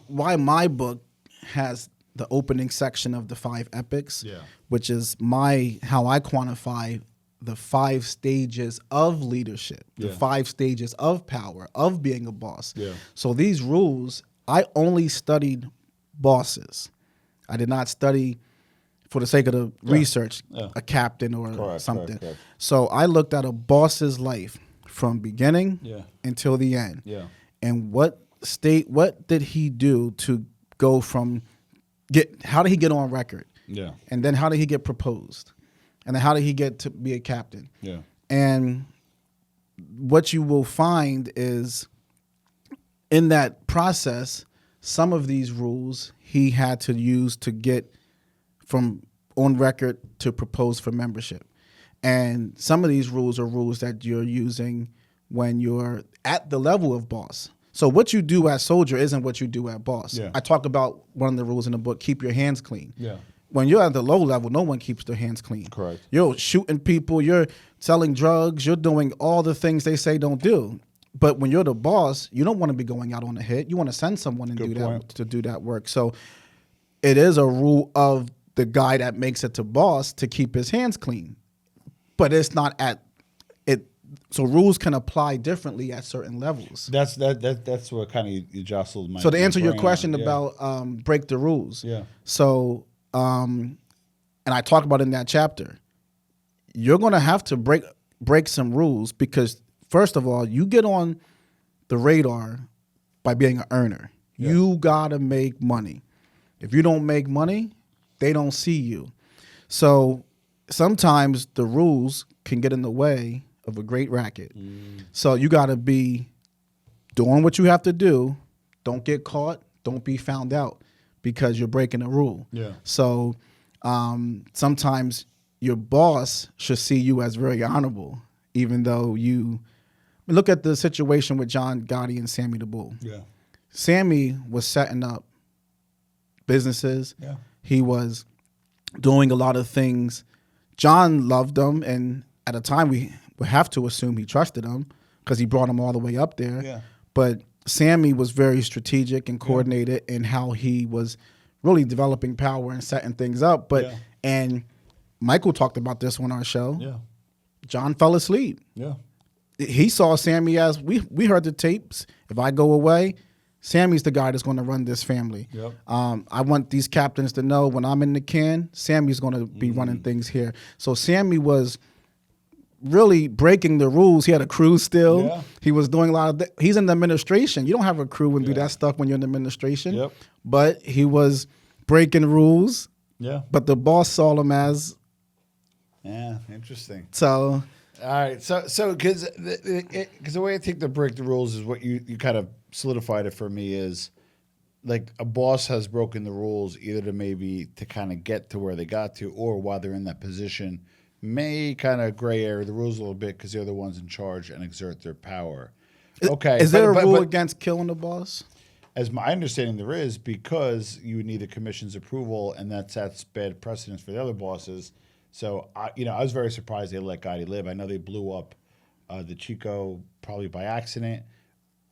my book has the opening section of the 5 epics, which is how I quantify the 5 stages of leadership, the 5 stages of power, of being a boss. So these rules, I only studied bosses. I did not study, for the sake of the research, a captain or something. Correct. So I looked at a boss's life from beginning until the end. And what did he do to go from how did he get on record? And then how did he get proposed? And then how did he get to be a captain? And what you will find is in that process, some of these rules he had to use to get from on record to propose for membership. And some of these rules are rules that you're using when you're at the level of boss. So what you do as soldier isn't what you do at boss. I talk about one of the rules in the book, keep your hands clean. When you're at the low level, no one keeps their hands clean. Correct. You're shooting people, you're selling drugs, you're doing all the things they say don't do. But when you're the boss, you don't want to be going out on a hit. You want to send someone and do that work. So it is a rule of the guy that makes it to boss to keep his hands clean. But it's not at it. So rules can apply differently at certain levels. That's what kind of you jostled my. So to answer your brain question on, about break the rules. So and I talk about in that chapter, you're going to have to break some rules because first of all, you get on the radar by being an earner. You got to make money. If you don't make money, they don't see you. So sometimes the rules can get in the way of a great racket. So you got to be doing what you have to do. Don't get caught. Don't be found out because you're breaking a rule. Yeah. So sometimes your boss should see you as very honorable, even though you look at the situation with John Gotti and Sammy the Bull. Yeah. Sammy was setting up businesses. Yeah. He was doing a lot of things. John loved him, and at a time we would have to assume he trusted him because he brought him all the way up there. Yeah. But Sammy was very strategic and coordinated in how he was really developing power and setting things up. But and Michael talked about this on our show. Yeah. John fell asleep. Yeah. He saw Sammy as we heard the tapes. If I go away, Sammy's the guy that's going to run this family. Yep. I want these captains to know when I'm in the can, Sammy's going to be running things here. So Sammy was really breaking the rules. He had a crew still. Yeah. He was doing a lot of he's in the administration. You don't have a crew and do that stuff when you're in the administration. Yep. But he was breaking rules. Yeah. But the boss saw him as Yeah. Interesting. so. All right, so because the way I take the break the rules is what you kind of solidified it for me is like a boss has broken the rules either to maybe to kind of get to where they got to or while they're in that position may kind of gray area the rules a little bit because they're the ones in charge and exert their power. Okay, Is there a rule but against killing the boss? as my understanding there is because you need the commission's approval and that sets bad precedence for the other bosses. So I was very surprised they let Gotti live. I know they blew up the Chico probably by accident,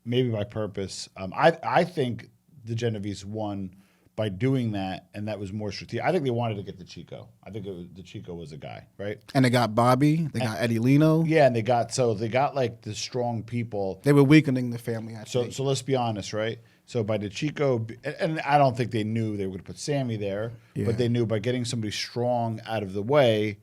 maybe by purpose. I think the Genovese won by doing that, and that was more strategic. I think they wanted to get the Chico. I think the Chico was a guy, right? And they got Bobby. They got Eddie Leno. Yeah, and they got like the strong people. They were weakening the family. I So think. so let's be honest, right? So by the Chico, and I don't think they knew they were going to put Sammy there, but they knew by getting somebody strong out of the way,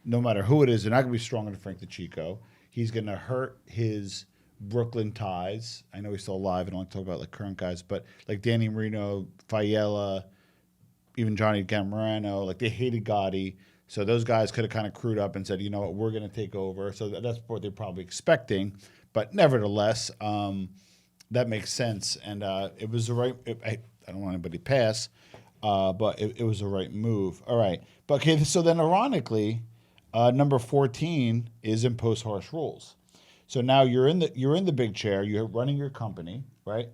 no matter who it is, they're not going to be strong enough to Frank the Chico. He's going to hurt his Brooklyn ties. I know he's still alive. I don't want to talk about like current guys, but like Danny Marino, Fayella, even Johnny Gamorano, like they hated Gotti. So those guys could have kind of crewed up and said, you know what, we're going to take over. So that's what they're probably expecting. But nevertheless, that makes sense, and it was the right. I don't want anybody to pass, but it was the right move. All right, but okay. So then, ironically, number 14 is impose harsh rules. So now you're in the big chair. You're running your company, right?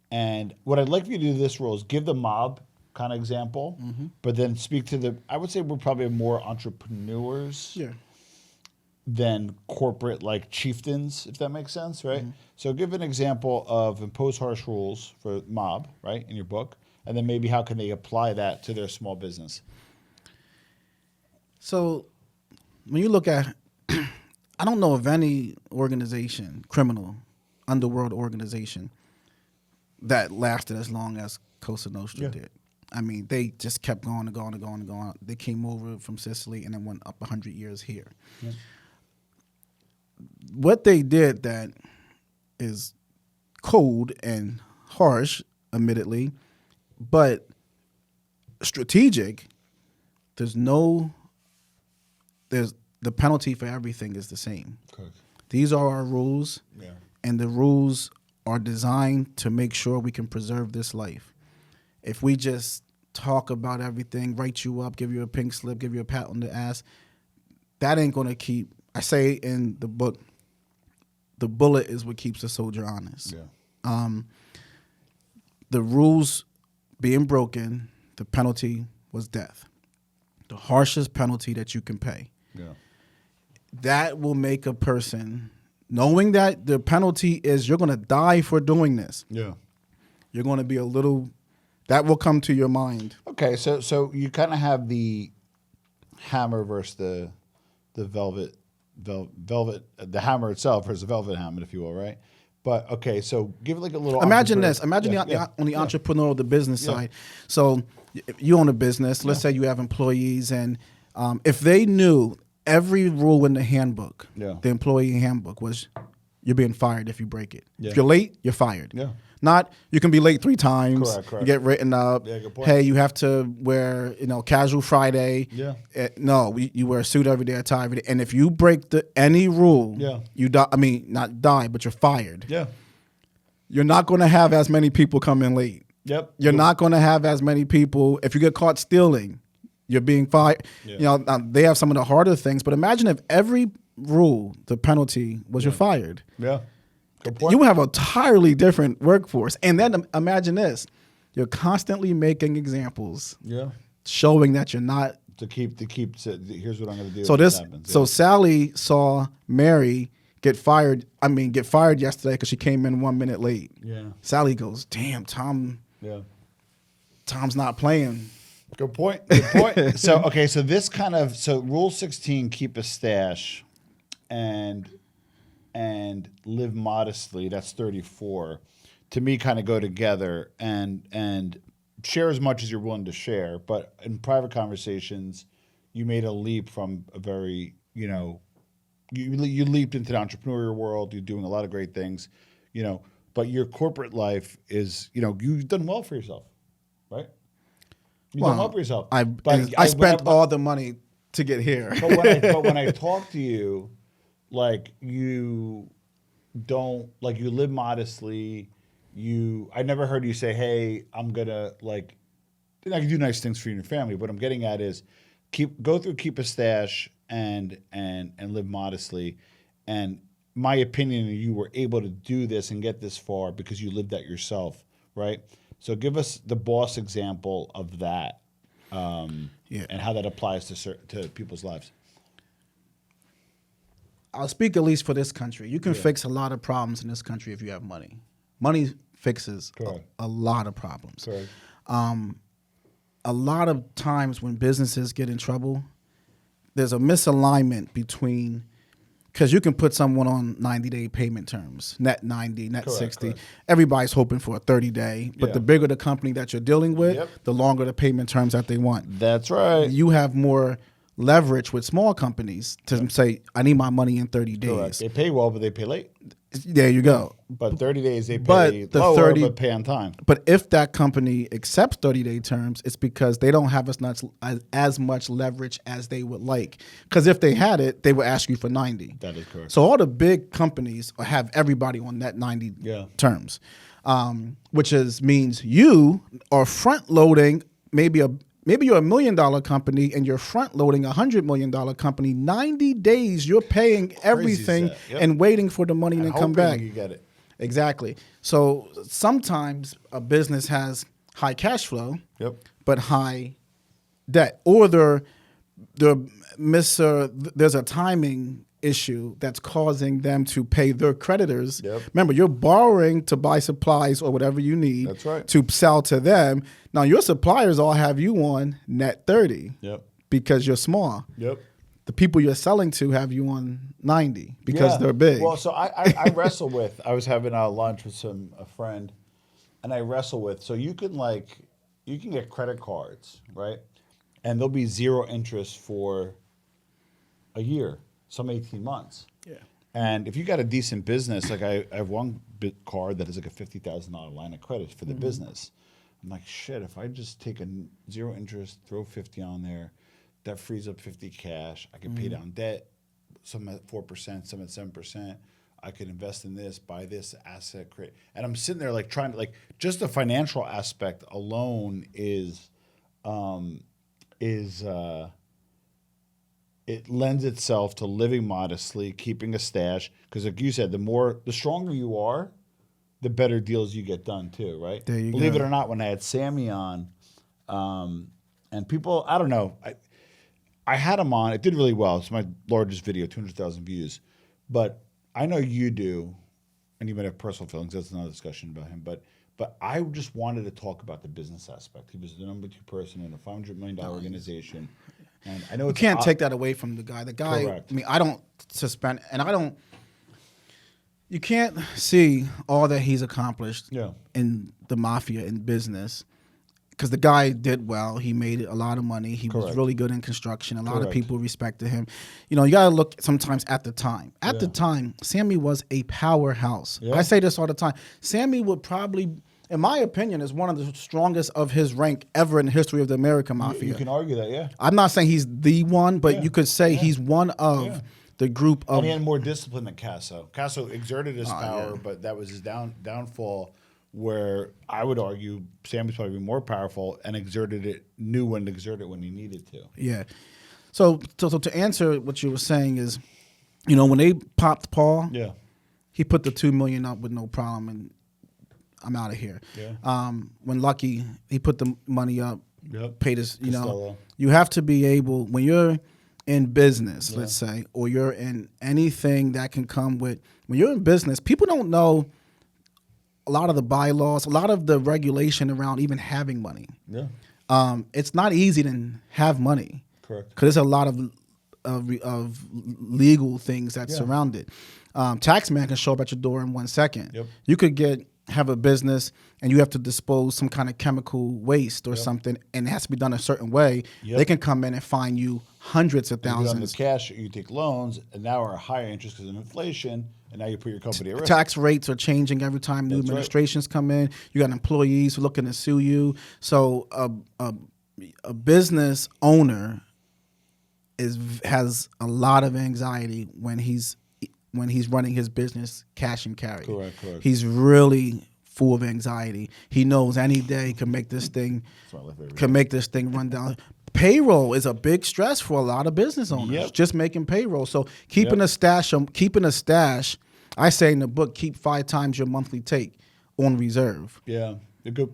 And what I'd like for you to do this rule is give the mob kind of example, but then speak to the. I would say we're probably more entrepreneurs. Yeah. Than corporate like chieftains, if that makes sense, right? So give an example of impose harsh rules for mob, right, in your book, and then maybe how can they apply that to their small business? So when you look at, I don't know of any organization, criminal, underworld organization, that lasted as long as Cosa Nostra did. I mean, they just kept going and going and going and going. They came over from Sicily and then went up 100 years here. Yeah. What they did that is cold and harsh, admittedly, but strategic. There's the penalty for everything is the same. Okay. These are our rules, and the rules are designed to make sure we can preserve this life. If we just talk about everything, write you up, give you a pink slip, give you a pat on the ass, that ain't going to keep. I say in the book, the bullet is what keeps a soldier honest. Yeah. The rules being broken, the penalty was death. The harshest penalty that you can pay. Yeah. That will make a person, knowing that the penalty is you're going to die for doing this. Yeah. You're going to be a little, that will come to your mind. Okay, so you kind of have the hammer versus the velvet, the hammer itself versus the velvet hammer, if you will, right? But okay, so give it like a little. Imagine this. Imagine on the entrepreneurial, the business side. So you own a business. Let's say you have employees, and if they knew every rule in the handbook, the employee handbook was, you're being fired if you break it. Yeah. If you're late, you're fired. Yeah. Not you can be late 3 times. Correct. You get written up. Yeah, good point. Hey, you have to wear casual Friday. Yeah. No, you wear a suit every day, a tie every day. And if you break any rule, Yeah. you die. I mean, not die, but you're fired. Yeah. You're not going to have as many people come in late. Yep. You're not going to have as many people. If you get caught stealing, you're being fired. Yeah. Now, they have some of the harder things, but imagine if every rule, the penalty was you're fired. Yeah. Good point. You have a entirely different workforce. And then imagine this. You're constantly making examples Yeah. showing that you're not. To keep. Here's what I'm going to do. So if this. happens. So Yeah. Sally saw Mary get fired yesterday because she came in 1 minute late. Yeah. Sally goes, damn, Tom's not playing. Good point. Good point. So this kind of Rule 16, keep a stash, and live modestly. That's 34. To me, kind of go together and share as much as you're willing to share. But in private conversations, you made a leap from a very you leaped into the entrepreneurial world. You're doing a lot of great things, But your corporate life is you've done well for yourself, right? You've done well for yourself. I spent all the money to get here. But when I talk to you, like you don't you live modestly. I never heard you say, "Hey, I'm gonna I can do nice things for you and your family." What I'm getting at is keep a stash and live modestly. And my opinion, you were able to do this and get this far because you lived that yourself, right? So give us the boss example of that, and how that applies to people's lives. I'll speak at least for this country. You can fix a lot of problems in this country if you have money. Money fixes a lot of problems. Correct. A lot of times when businesses get in trouble, there's a misalignment between, because you can put someone on 90-day payment terms, net 90, net 60. Correct. Everybody's hoping for a 30-day, but Yeah. the bigger the company that you're dealing with, Yep. the longer the payment terms that they want. That's right. You have more leverage with small companies to say, I need my money in 30 days. Correct. They pay well, but they pay late. There you go. But 30 days they pay But the lower, 30 but pay on time. But if that company accepts 30-day terms, it's because they don't have as much leverage as they would like. Because if they had it, they would ask you for 90. That is correct. So all the big companies have everybody on that 90 terms, which means you are front loading maybe you're $1 million company and you're front loading $100 million company. 90 days you're paying everything that. Yep. and waiting for the money to come hoping back. you get it. Exactly. So sometimes a business has high cash flow, but high debt, or there's a timing issue that's causing them to pay their creditors. Remember, you're borrowing to buy supplies or whatever you need That's right. to sell to them. Now your suppliers all have you on net 30 because you're small. The people you're selling to have you on 90 because they're big. Well, so I wrestle with. I was having a lunch with a friend, and I wrestle with. So you can get credit cards, right? And there'll be zero interest for a year, some 18 months. And if you got a decent business, like I have one card that is like a $50,000 line of credit for the business. I'm like, shit, if I just take a zero interest, throw 50 on there, that frees up 50 cash. I can pay down debt, some at 4%, some at 7%. I could invest in this, buy this asset, create. And I'm sitting there trying to just the financial aspect alone it lends itself to living modestly, keeping a stash. Because like you said, the stronger you are, the better deals you get done too, right? There you Believe go. it or not, when I had Sammy on, and people, I don't know, I had him on. It did really well. It's my largest video, 200,000 views. But I know you do, and you might have personal feelings. That's another discussion about him. But I just wanted to talk about the business aspect. He was the number 2 person in a $500 million organization. And I know you can't take that away from the guy. The guy, Correct. I mean, I don't suspend, and I don't, you can't see all that he's accomplished in the mafia in business because the guy did well. He made a lot of money. He was Correct. really good in construction. A lot of Correct. people respected him. You know, you got to look sometimes at the time. At the time, Sammy was a powerhouse. Yeah. I say this all the time. Sammy would probably, in my opinion, is one of the strongest of his rank ever in the history of the American Mafia. You can argue that, yeah. I'm not saying he's the one, but Yeah. you could say Yeah. he's one of Yeah. the group of. And he had more discipline than Casso. Casso exerted his power, yeah. but that was his downfall. Where I would argue Sammy's probably more powerful and knew when to exert it when he needed to. Yeah. So to answer what you were saying is, you know, when they popped Paul, Yeah. he put the $2 million up with no problem, and I'm out of here. Yeah. When Lucky, he put the money up, Yep. paid his. You know, Costello. you have to be able when you're in business, let's say, or you're in anything that can come with. When you're in business, people don't know a lot of the bylaws, a lot of the regulation around even having money. Yeah. It's not easy to have money. Correct. Because there's a lot of legal things that surround it. Tax man can show up at your door in 1 second. Yep. You could have a business and you have to dispose some kind of chemical waste or something, and it has to be done a certain way. Yep. They can come in and fine you hundreds of You get on the thousands. cash, you take loans, and now are higher interest because of inflation, and now you put your company at risk. Tax rates are changing every time new That's right. administrations come in. You got employees looking to sue you. So a business owner has a lot of anxiety when he's running his business cash and carry. Correct. He's really full of anxiety. He knows any day can make this thing run down. Payroll is a big stress for a lot of business owners. Yep. Just making payroll. So keeping a stash, I say in the book, keep 5 times your monthly take on reserve Yeah. A good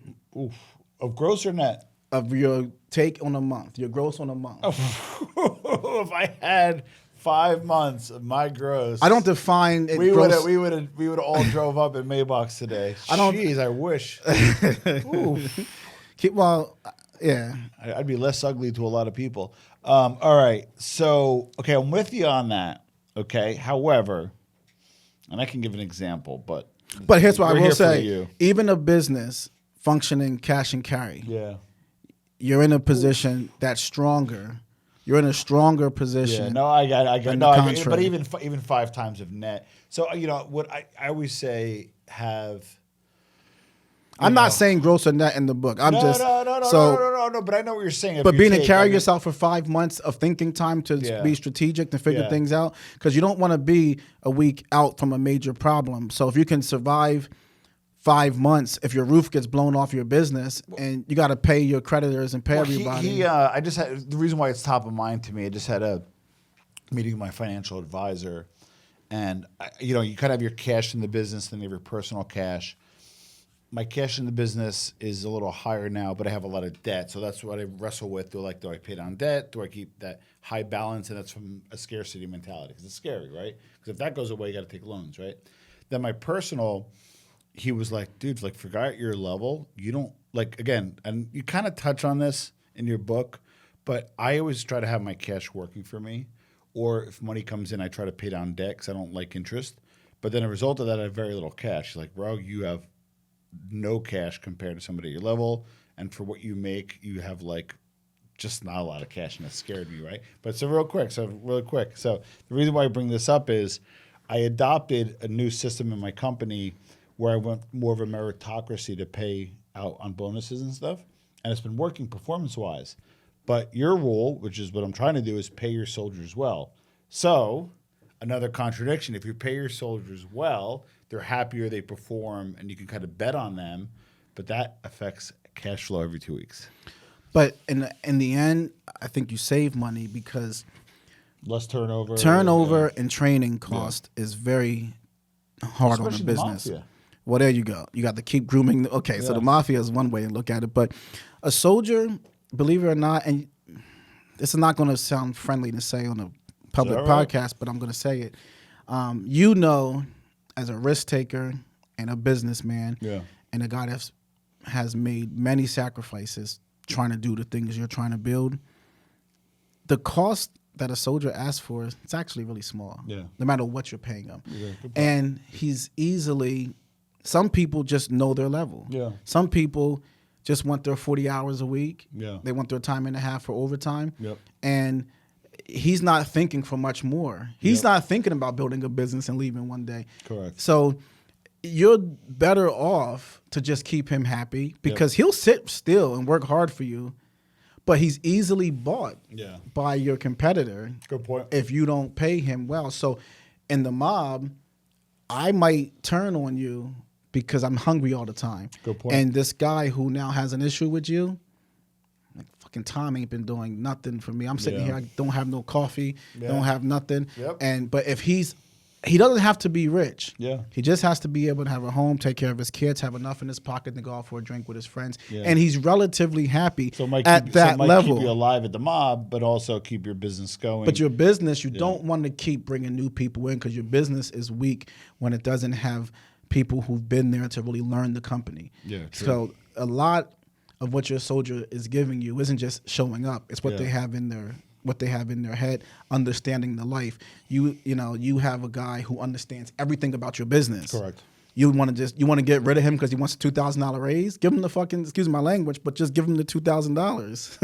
of gross or net. of your take on a month, your gross on a month. If I had 5 months of my gross, I don't define it We gross. would have all drove up in Maybox today. Jeez, I wish. Yeah. I'd be less ugly to a lot of people. All right. So, okay, I'm with you on that. Okay. However, and I can give an example, but Here's what I we're will here for say. you. Even a business functioning cash and carry, Yeah. you're in a position that's stronger. You're in a stronger position. Yeah. No, I got. than No, the I got, but contrary. even 5 times of net. So what I always say have. I'm not saying gross or net in the book. I'm No. But I know what you're saying. But being to carry yourself for 5 months of thinking time to Yeah. be strategic and figure Yeah. things out, because you don't want to be a week out from a major problem. So if you can survive 5 months, if your roof gets blown off your business and you got to pay your creditors and pay everybody. I just had the reason why it's top of mind to me. I just had a meeting with my financial advisor, and you kind of have your cash in the business, then you have your personal cash. My cash in the business is a little higher now, but I have a lot of debt. So that's what I wrestle with. Do I pay down debt? Do I keep that high balance? And that's from a scarcity mentality because it's scary, right? Because if that goes away, you got to take loans, right? Then my personal, he was like, dude, forget your level. You don't again, and you kind of touch on this in your book, but I always try to have my cash working for me. Or if money comes in, I try to pay down debt because I don't like interest. But then a result of that, I have very little cash. He's like, bro, you have no cash compared to somebody at your level, and for what you make, you have just not a lot of cash, and that scared me, right? But so really quick. So the reason why I bring this up is I adopted a new system in my company where I went more of a meritocracy to pay out on bonuses and stuff, and it's been working performance-wise. But your rule, which is what I'm trying to do, is pay your soldiers well. So another contradiction. If you pay your soldiers well, they're happier, they perform, and you can kind of bet on them. But that affects cash flow every 2 weeks. But in the end, I think you save money because Less turnover. and training cost is very hard on a Especially the business. mafia. Well, there you go. You got to keep grooming. Okay, so the mafia is one way to look at it. But a soldier, believe it or not, and this is not going to sound friendly to say on a public podcast, but I'm going to say it. As a risk taker and a businessman, and a guy that has made many sacrifices trying to do the things you're trying to build, the cost that a soldier asks for, it's actually really small. Yeah. No matter what you're paying him. Yeah, good point. And he's easily, some people just know their level. Yeah. Some people just want their 40 hours a week. Yeah. They want their time and a half for overtime. Yep. And he's not thinking for much more. He's Yep. not thinking about building a business and leaving one day. Correct. So you're better off to just keep him happy because he'll sit still and work hard for you, but he's easily bought Yeah. by your competitor Good point. if you don't pay him well. So in the mob, I might turn on you because I'm hungry all the time. Good point. And this guy who now has an issue with you, like fucking Tom ain't been doing nothing for me. I'm sitting Yeah. here, I don't have no coffee, Yeah. don't have nothing. Yep. But if he doesn't have to be rich. Yeah. He just has to be able to have a home, take care of his kids, have enough in his pocket to go out for a drink with his friends. Yeah. And he's relatively happy So it might at keep, that so it might level. keep you alive at the mob, but also keep your business going. But your business, you don't want to keep bringing new people in because your business is weak when it doesn't have people who've been there to really learn the company. Yeah, true. So a lot of what your soldier is giving you isn't just showing up. It's what Yeah. they have in their head, understanding the life. You have a guy who understands everything about your business. Correct. You want to get rid of him because he wants a $2,000 raise? Give him the fucking, excuse my language, but just give him the $2,000.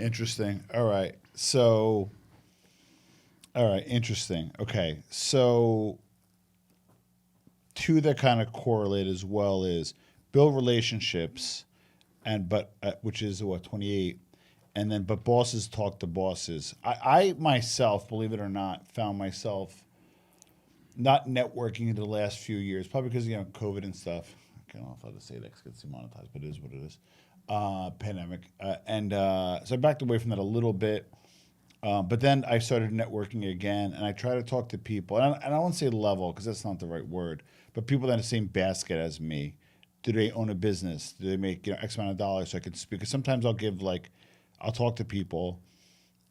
Interesting. All right. Interesting. Okay. So, two that kind of correlate as well is build relationships, which is what 28, and then but bosses talk to bosses. I myself, believe it or not, found myself not networking in the last few years, probably because COVID and stuff. I don't know if I'll just say that because it gets demonetized, but it is what it is. Pandemic, so I backed away from that a little bit. But then I started networking again, and I try to talk to people, and I don't want to say level because that's not the right word, but people that are in the same basket as me. Do they own a business? Do they make X amount of dollars so I can speak? Because sometimes I'll talk to people,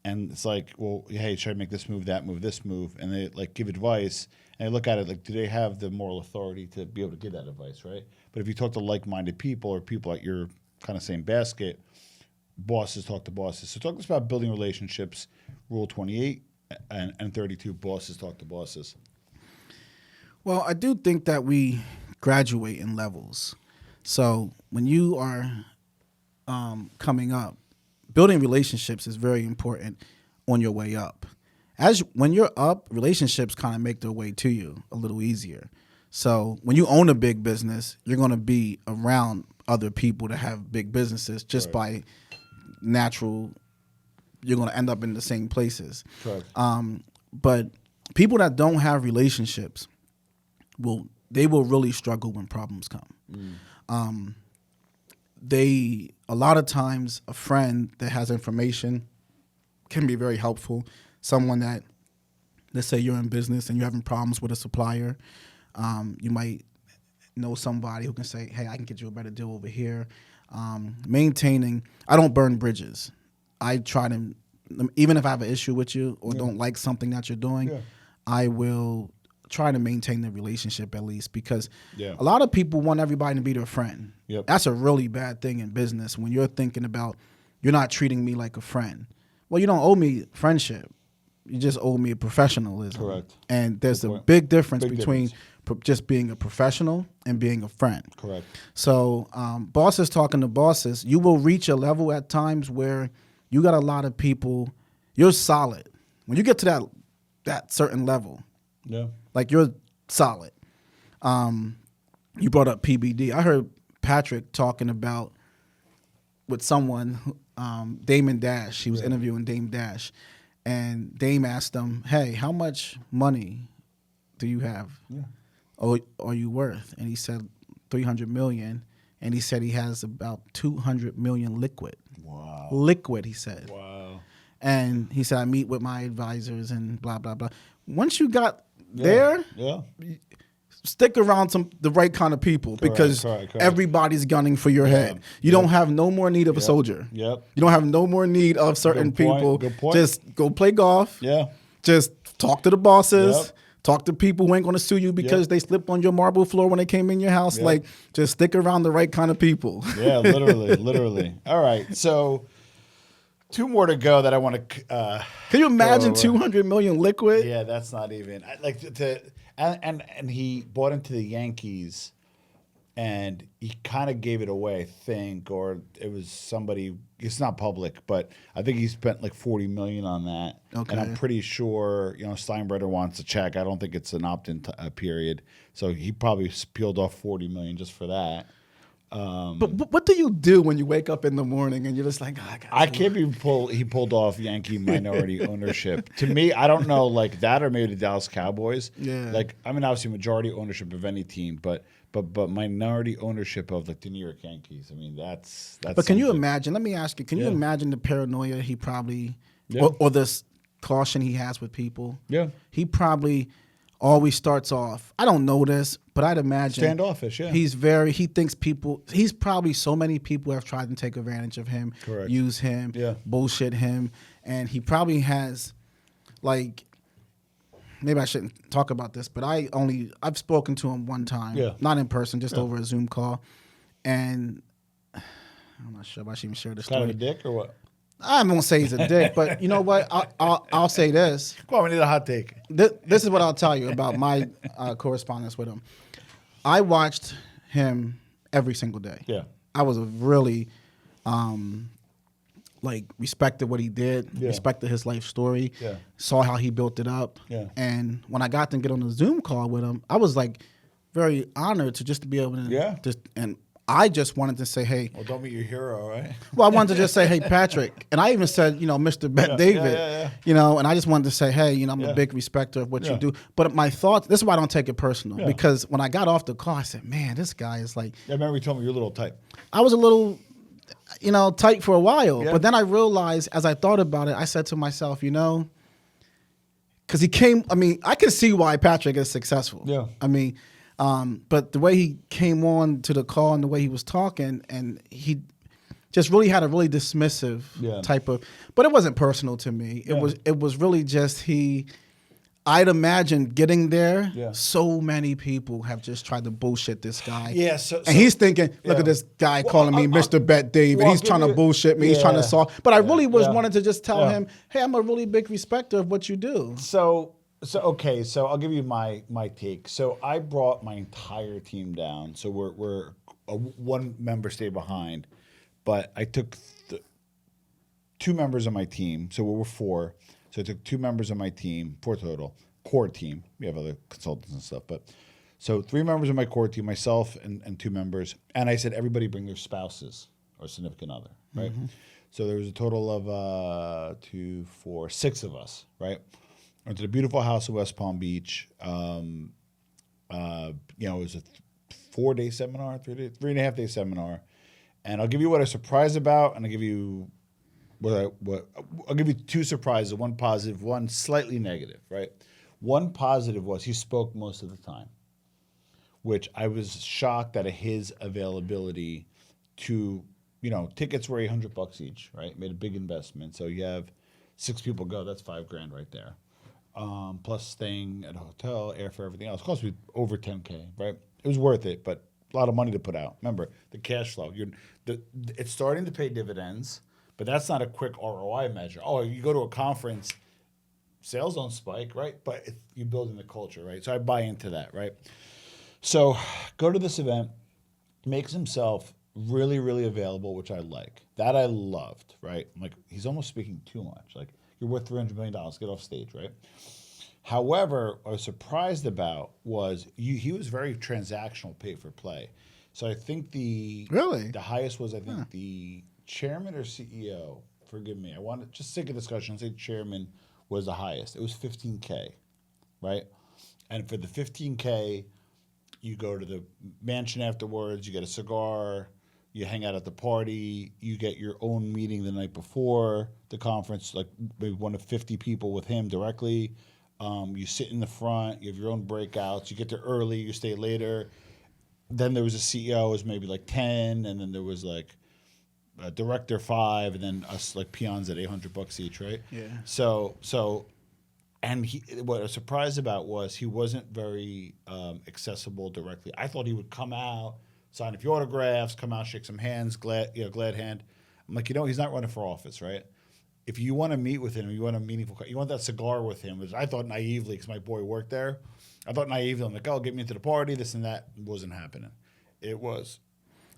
and it's like, well, hey, should I make this move, that move, this move? And they like give advice, and I look at it like, do they have the moral authority to be able to give that advice, right? But if you talk to like-minded people or people at your kind of same basket, bosses talk to bosses. So talk to us about building relationships, Rule 28 and 32, bosses talk to bosses. Well, I do think that we graduate in levels. So when you are coming up, building relationships is very important on your way up. When you're up, relationships kind of make their way to you a little easier. So when you own a big business, you're going to be around other people that have big businesses just by natural. You're going to end up in the same places. Correct. But people that don't have relationships will really struggle when problems come. A lot of times a friend that has information can be very helpful. Someone that, let's say you're in business and you're having problems with a supplier, you might know somebody who can say, hey, I can get you a better deal over here. I don't burn bridges. I try to, even if I have an issue with you or don't like something that you're doing, I will try to maintain the relationship at least because a lot of people want everybody to be their friend. Yep. That's a really bad thing in business when you're thinking about, you're not treating me like a friend. Well, you don't owe me friendship. You just owe me professionalism. Correct. And there's Good a point. big difference Big between difference. just being a professional and being a friend. Correct. So bosses talking to bosses, you will reach a level at times where you got a lot of people, you're solid. When you get to that certain level, like you're solid. You brought up PBD. I heard Patrick talking about with someone, Damon Dash. He was interviewing Dame Dash. And Dame asked him, hey, how much money do you have? Or are you worth? And he said 300 million. And he said he has about 200 million liquid. Wow. Liquid, he said. Wow. And he said, I meet with my advisors and blah, blah, blah. Once you got there, stick around the right kind of people because everybody's gunning for your head. You don't have no more need of a soldier. You don't have no more need of certain people. Good point. Just go play golf. Just talk to the bosses. Talk to people who ain't going to sue you because they slipped on your marble floor when they came in your house. Like, just stick around the right kind of people. Literally. All right. So, two more to go that I want to. Can you imagine 200 million liquid? Yeah, that's not even. And he bought into the Yankees and he kind of gave it away, I think, or it was somebody. It's not public, but I think he spent like $40 million on that. Okay. And I'm pretty sure Steinbrenner wants a check. I don't think it's an opt-in period, so he probably peeled off $40 million just for that. But what do you do when you wake up in the morning and you're just like, oh, I can't be he pulled off Yankee minority ownership. To me, I don't know, like that or maybe the Dallas Cowboys. Yeah. Like, I mean, obviously majority ownership of any team, but minority ownership of like the New York Yankees. I mean, that's. But can you something. imagine? Let me ask you. Can you Yeah. imagine the paranoia he probably, Yeah. or this caution he has with people? Yeah. He probably always starts off. I don't know this, but I'd imagine Standoffish, yeah. He thinks people. He's probably so many people have tried to take advantage of him, Correct. use him, Yeah. bullshit him, and he probably has, like. Maybe I shouldn't talk about this, but I've spoken to him one time, Yeah. not in person, just over a Zoom call, and I'm not sure if I should even share this Kind story. of a dick or what? I won't say he's a dick, but you know what? I'll say this. Come on, we need a hot take. This is what I'll tell you about my correspondence with him. I watched him every single day. Yeah. I was really respected what he did, Yeah. respected his life story, Yeah. saw how he built it up. Yeah. And when I got to get on the Zoom call with him, I was like very honored to be able to Yeah. and I just wanted to say, hey, Well, don't meet your hero, right? well, I wanted to just say, hey, Patrick. And I even said, Mr. Bet Yeah, David. yeah. And I just wanted to say, hey, I'm Yeah. a big respecter of what Yeah. you do. But my thoughts, this is why I don't take it personal. Yeah. Because when I got off the call, I said, man, this guy is like, I remember you told me you're a little type. I was a little, tight for a while. Yeah. But then I realized as I thought about it, I said to myself, because he came, I can see why Patrick is successful. Yeah. But the way he came on to the call and the way he was talking, and he just really had a really dismissive Yeah. type of, but it wasn't personal to me. Yeah. It was really just I'd imagine getting there, Yeah. so many people have just tried to bullshit this guy. Yeah, so- and he's thinking, look Yeah. at this guy Well, calling me Mr. Bet David. well, He's I'll trying give to you- bullshit me. He's trying to Yeah. solve. But I really was Yeah. wanted to just tell Yeah. him, hey, I'm a really big respecter of what you do. So I'll give you my take. So I brought my entire team down. So we're one member stayed behind, but I took two members of my team. So we were four. So I took two members of my team, four total, core team. We have other consultants and stuff, but so three members of my core team, myself and two members, and I said everybody bring their spouses or significant other, right? So there was a total of 2, 4, 6 of us, right? Went to the beautiful house in West Palm Beach. It was a 4-day seminar, 3.5-day seminar. And I'll give you what I was surprised about, and I'll give you I'll give you two surprises, one positive, one slightly negative, right? One positive was he spoke most of the time, which I was shocked at his availability to, tickets were $800 each, right? Made a big investment. So you have 6 people go, that's $5,000 right there. Plus staying at a hotel, airfare, everything else. It cost me over $10K, right? It was worth it, but a lot of money to put out. Remember, the cash flow. It's starting to pay dividends, but that's not a quick ROI measure. Oh, you go to a conference, sales don't spike, right? But you're building the culture, right? So I buy into that, right? So go to this event, makes himself really, really available, which I like. That I loved, right? I'm like, he's almost speaking too much. Like, you're worth $300 million, get off stage, right? However, what I was surprised about was he was very transactional, pay for play. So I think the highest was, I think, the chairman or CEO, forgive me, I want to just take a discussion and say chairman was the highest. It was $15K, right? And for the $15K, you go to the mansion afterwards, you get a cigar, you hang out at the party, you get your own meeting the night before the conference, like maybe one of 50 people with him directly. You sit in the front, you have your own breakouts, you get there early, you stay later. Then there was a CEO, it was maybe like 10, and then there was like a director 5, and then us like peons at $800 each, right? Yeah. So, and what I was surprised about was he wasn't very accessible directly. I thought he would come out, sign a few autographs, come out, shake some hands, glad hand. I'm like, he's not running for office, right? If you want to meet with him, you want a meaningful, you want that cigar with him, which I thought naively, because my boy worked there, I thought naively, I'm like, oh, get me into the party, this and that. It wasn't happening. it was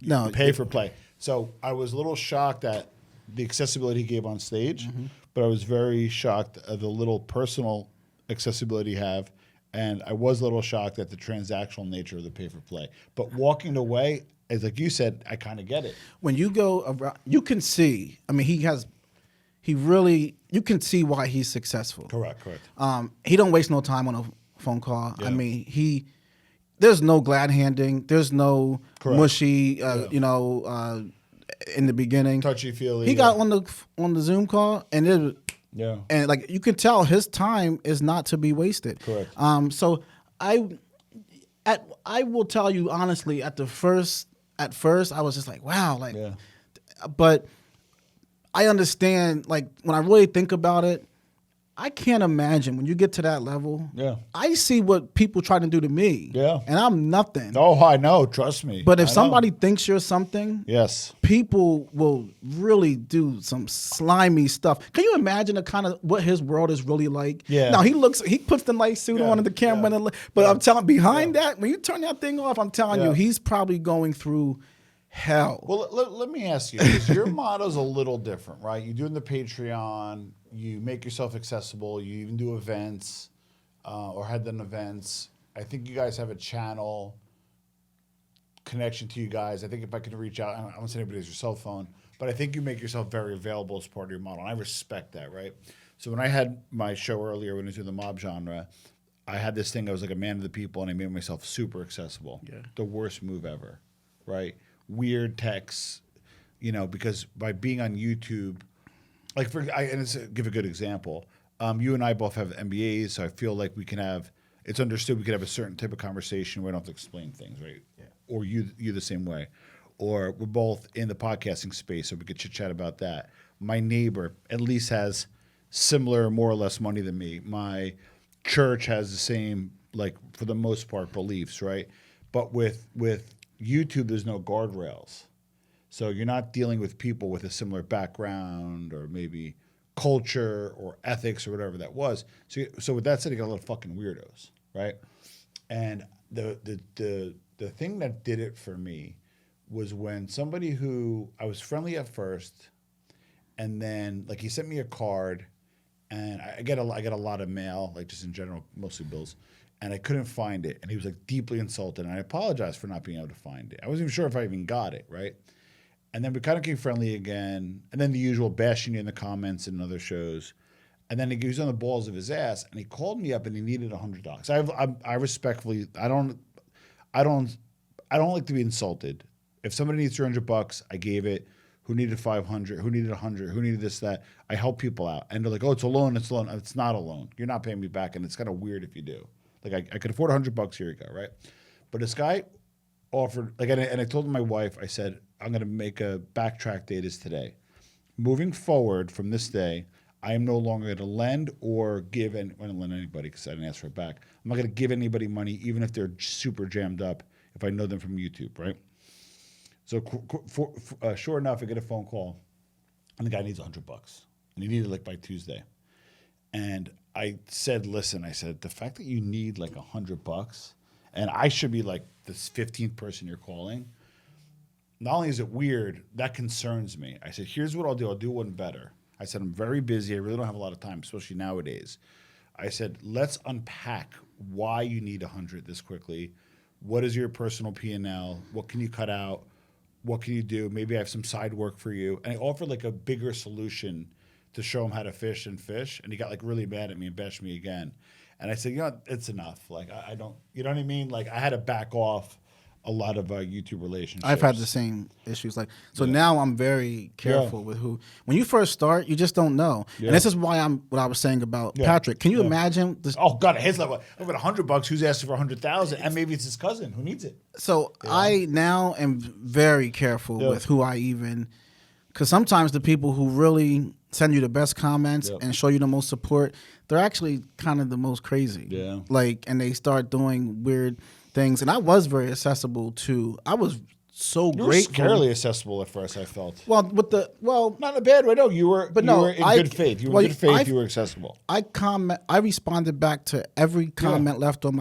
No, pay for play. So I was a little shocked at the accessibility he gave on stage, but I was very shocked at the little personal accessibility you have. And I was a little shocked at the transactional nature of the pay for play. But walking away, as like you said, I kind of get it. when you go around, you can see. I mean, you can see why he's successful. Correct. He don't waste no time on a phone call. Yeah. I mean, there's no glad handing. There's no Correct. mushy, in the beginning. Touchy-feely. He got on the Zoom call, and like you can tell his time is not to be wasted. Correct. So I will tell you honestly, at first I was just like, wow, like, but I understand, like, when I really think about it, I can't imagine when you get to that level. Yeah. I see what people try to do to me. Yeah. And I'm nothing. Oh, I know. Trust me. But if I know. somebody thinks you're something, Yes. people will really do some slimy stuff. Can you imagine the kind of what his world is really like? Yeah. Now he puts the nice suit on and the camera, but I'm telling behind that, when you turn that thing off, I'm telling you, he's probably going through hell. Well, let me ask you, because your motto's a little different, right? You're doing the Patreon, you make yourself accessible, you even do events, or had done events. I think you guys have a channel connection to you guys. I think if I could reach out, I don't say anybody has your cell phone, but I think you make yourself very available as part of your model, and I respect that, right? So when I had my show earlier, when I was doing the mob genre, I had this thing, I was like a man of the people, and I made myself super accessible. Yeah. The worst move ever, right? Weird texts, because by being on YouTube, like give a good example. You and I both have MBAs, so I feel like it's understood we can have a certain type of conversation. We don't have to explain things, right? Yeah. Or you the same way. Or we're both in the podcasting space, so we could chit chat about that. My neighbor at least has similar, more or less money than me. My church has the same, like for the most part, beliefs, right? But with YouTube, there's no guardrails. So you're not dealing with people with a similar background or maybe culture or ethics or whatever that was. So with that said, you got a lot of fucking weirdos, right? And the thing that did it for me was when somebody who I was friendly at first, and then like he sent me a card, and I get a lot of mail, like just in general, mostly bills. And I couldn't find it. And he was like deeply insulted. And I apologized for not being able to find it. I wasn't even sure if I even got it, right? And then we kind of became friendly again. And then the usual bashing you in the comments and other shows. And then he was on the balls of his ass. And he called me up and he needed $100. I respectfully, I don't like to be insulted. If somebody needs $300, I gave it. Who needed 500? Who needed 100? Who needed this, that? I help people out. And they're like, oh, it's a loan. It's a loan. It's not a loan. You're not paying me back. And it's kind of weird if you do. Like I could afford $100. Here you go, right? But this guy offered, and I told my wife, I said, I'm going to make a backtrack date is today. Moving forward from this day, I am no longer going to lend or give, I don't lend anybody because I didn't ask for it back. I'm not going to give anybody money, even if they're super jammed up, if I know them from YouTube, right? So sure enough, I get a phone call, and the guy needs $100, and he needed it like by Tuesday. And I said, listen, the fact that you need like $100 and I should be like this 15th person you're calling, not only is it weird, that concerns me. I said, here's what I'll do. I'll do one better. I said, I'm very busy. I really don't have a lot of time, especially nowadays. I said, let's unpack why you need 100 this quickly. What is your personal P&L? What can you cut out? What can you do? Maybe I have some side work for you. And I offered like a bigger solution to show him how to fish. And he got like really mad at me and bashed me again. And I said, it's enough. Like I don't, you know what I mean? Like I had to back off a lot of YouTube relationships. I've had the same issues. Now I'm very careful with who. When you first start, you just don't know. Yeah. And this is why what I was saying about Patrick. Can you imagine this? Oh God, his level. I've got $100. Who's asking for 100,000? And maybe it's his cousin who needs it. So I now am very careful with who I even, because sometimes the people who really send you the best comments and show you the most support, they're actually kind of the most crazy. Yeah. And they start doing weird things. And I was very accessible too. I was so You were grateful. scarily accessible at first, I felt. Well, Not in a bad way. No, you were. But you no, were in good faith. You were in good faith. You were accessible. I responded back to every comment left on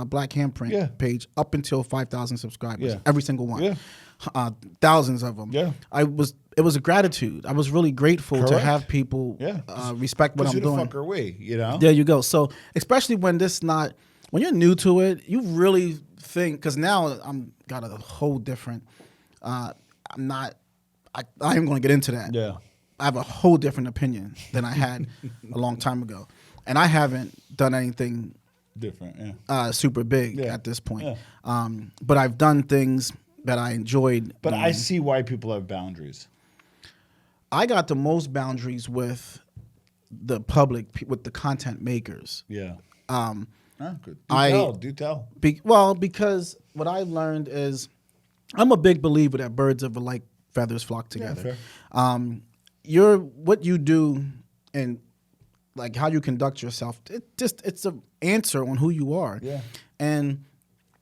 Black Handprint Yeah. page up until 5,000 subscribers. Yeah. Every single one. Yeah. Thousands of them. Yeah. It was a gratitude. I was really grateful to Correct. have people Yeah. respect what Because I'm who the doing. fuck are we? You know? There you go. So especially when when you're new to it, you really think, because now I'm got a whole different. I'm not. I am going to get into that. Yeah. I have a whole different opinion than I had a long time ago, and I haven't done anything Different. Yeah. super big Yeah. at this point. Yeah. But I've done things that I enjoyed. But doing. I see why people have boundaries. I got the most boundaries with the public, with the content makers. Yeah. Good. Do tell. Because what I learned is I'm a big believer that birds of a like feathers flock together. fair. What you do and like how you conduct yourself, it's an answer on who you are. Yeah. And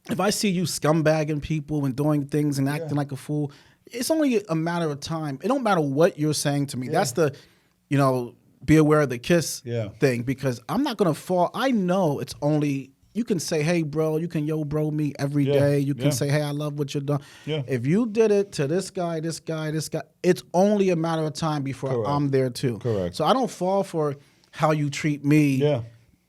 if I see you scumbagging people and doing things and acting like a fool, it's only a matter of time. It don't matter what you're saying to me. Yeah. That's the, be aware of the kiss Yeah. thing, because I'm not going to fall. I know it's only, you can say, hey, bro, you can yo, bro me every Yeah. day. You can Yeah. say, hey, I love what you're doing. Yeah. If you did it to this guy, it's only a matter of time before Correct. I'm there too. Correct. So I don't fall for how you treat me. Yeah.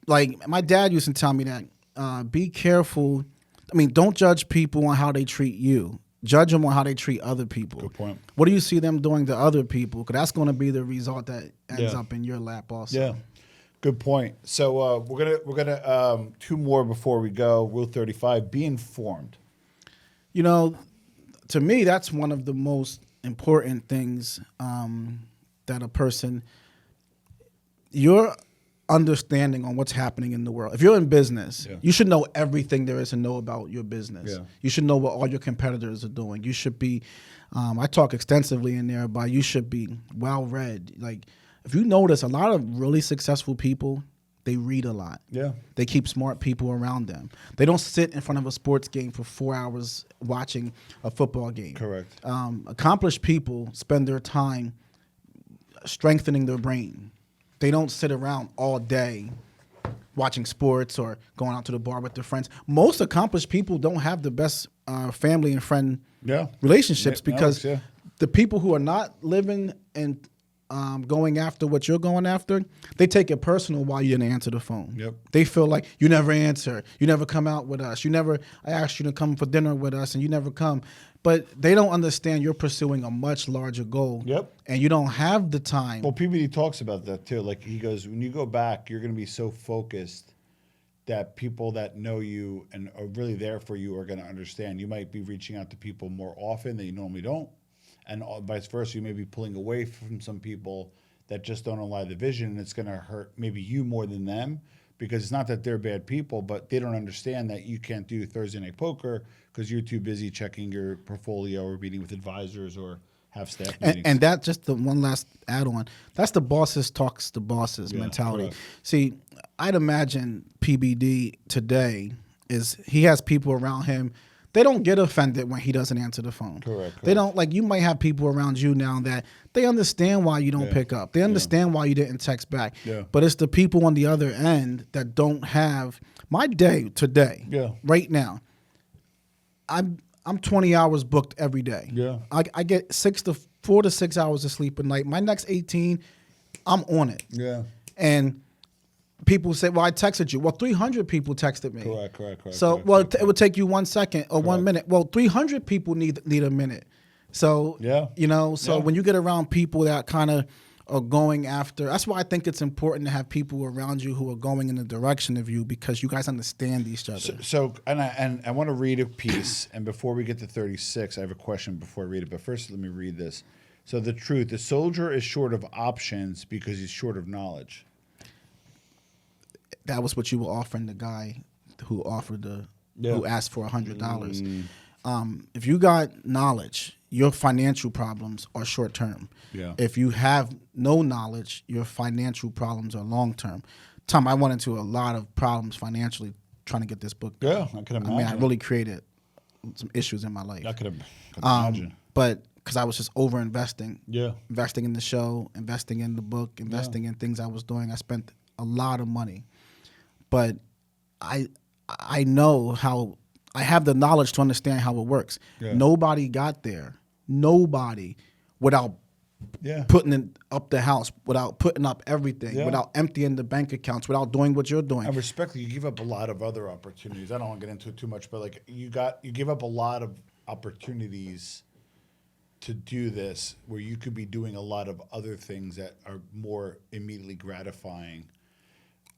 Like my dad used to tell me that, be careful. I mean, don't judge people on how they treat you. Judge them on how they treat other people. Good point. What do you see them doing to other people? Because that's going to be the result that ends Yeah. up in your lap also. Yeah. Good point. So we're gonna two more before we go. Rule 35: be informed. To me, that's one of the most important things that a person, your understanding on what's happening in the world. If you're in business, Yeah. you should know everything there is to know about your business. Yeah. You should know what all your competitors are doing. You should be, I talk extensively in there about you should be well read. Like, if you notice, a lot of really successful people, they read a lot. Yeah. They keep smart people around them. They don't sit in front of a sports game for 4 hours watching a football game. Correct. Accomplished people spend their time strengthening their brain. They don't sit around all day watching sports or going out to the bar with their friends. Most accomplished people don't have the best family and friend Yeah. relationships Yeah, because Alex, the people who are not living and going after what you're going after, they take it personal why you didn't answer the phone. Yep. They feel like you never answer, you never come out with us, I asked you to come for dinner with us and you never come. But they don't understand you're pursuing a much larger goal. Yep. And you don't have the time. Well, PBD talks about that too. Like he goes, when you go back, you're going to be so focused that people that know you and are really there for you are going to understand. You might be reaching out to people more often than you normally don't, and vice versa. You may be pulling away from some people that just don't align the vision, and it's going to hurt maybe you more than them, because it's not that they're bad people, but they don't understand that you can't do Thursday night poker because you're too busy checking your portfolio or meeting with advisors or have staff meetings. And that, just the one last add-on, that's the bosses talks to bosses Yeah, mentality. correct. See, I'd imagine PBD today he has people around him. They don't get offended when he doesn't answer the phone. Correct. They don't, like, you might have people around you now that they understand why you don't Yeah. pick up. They understand why you didn't text back. Yeah. But it's the people on the other end that don't have my day today. Yeah. Right now. I'm 20 hours booked every day. Yeah. I get 4 to 6 hours of sleep a night. My next 18, I'm on it. Yeah. And people say, well, I texted you. Well, 300 people texted me. Correct. So, correct, well, correct, it would take you 1 second or 1 Correct. minute. Well, 300 people need a minute. So, Yeah. So Yeah. when you get around people that kind of are going after, that's why I think it's important to have people around you who are going in the direction of you, because you guys understand each other. So I want to read a piece, and before we get to 36, I have a question before I read it. But first, let me read this. So the truth: the soldier is short of options because he's short of knowledge. That was what you were offering the guy who offered Yeah. who asked for $100. If you got knowledge, your financial problems are short term. Yeah. If you have no knowledge, your financial problems are long term. Tom, I went into a lot of problems financially trying to get this book done. Yeah, I can I mean, I imagine. really created some issues in my life. I could imagine. But because I was just over investing. Yeah. Investing in the show, investing in the book, investing in things I was doing. I spent a lot of money. But I I know how. I have the knowledge to understand how it works. Yeah. Nobody got there. Nobody without Yeah. putting it up the house, without putting up everything, Yeah. without emptying the bank accounts, without doing what you're doing. And respectfully, you give up a lot of other opportunities. I don't want to get into it too much, but like you give up a lot of opportunities to do this where you could be doing a lot of other things that are more immediately gratifying.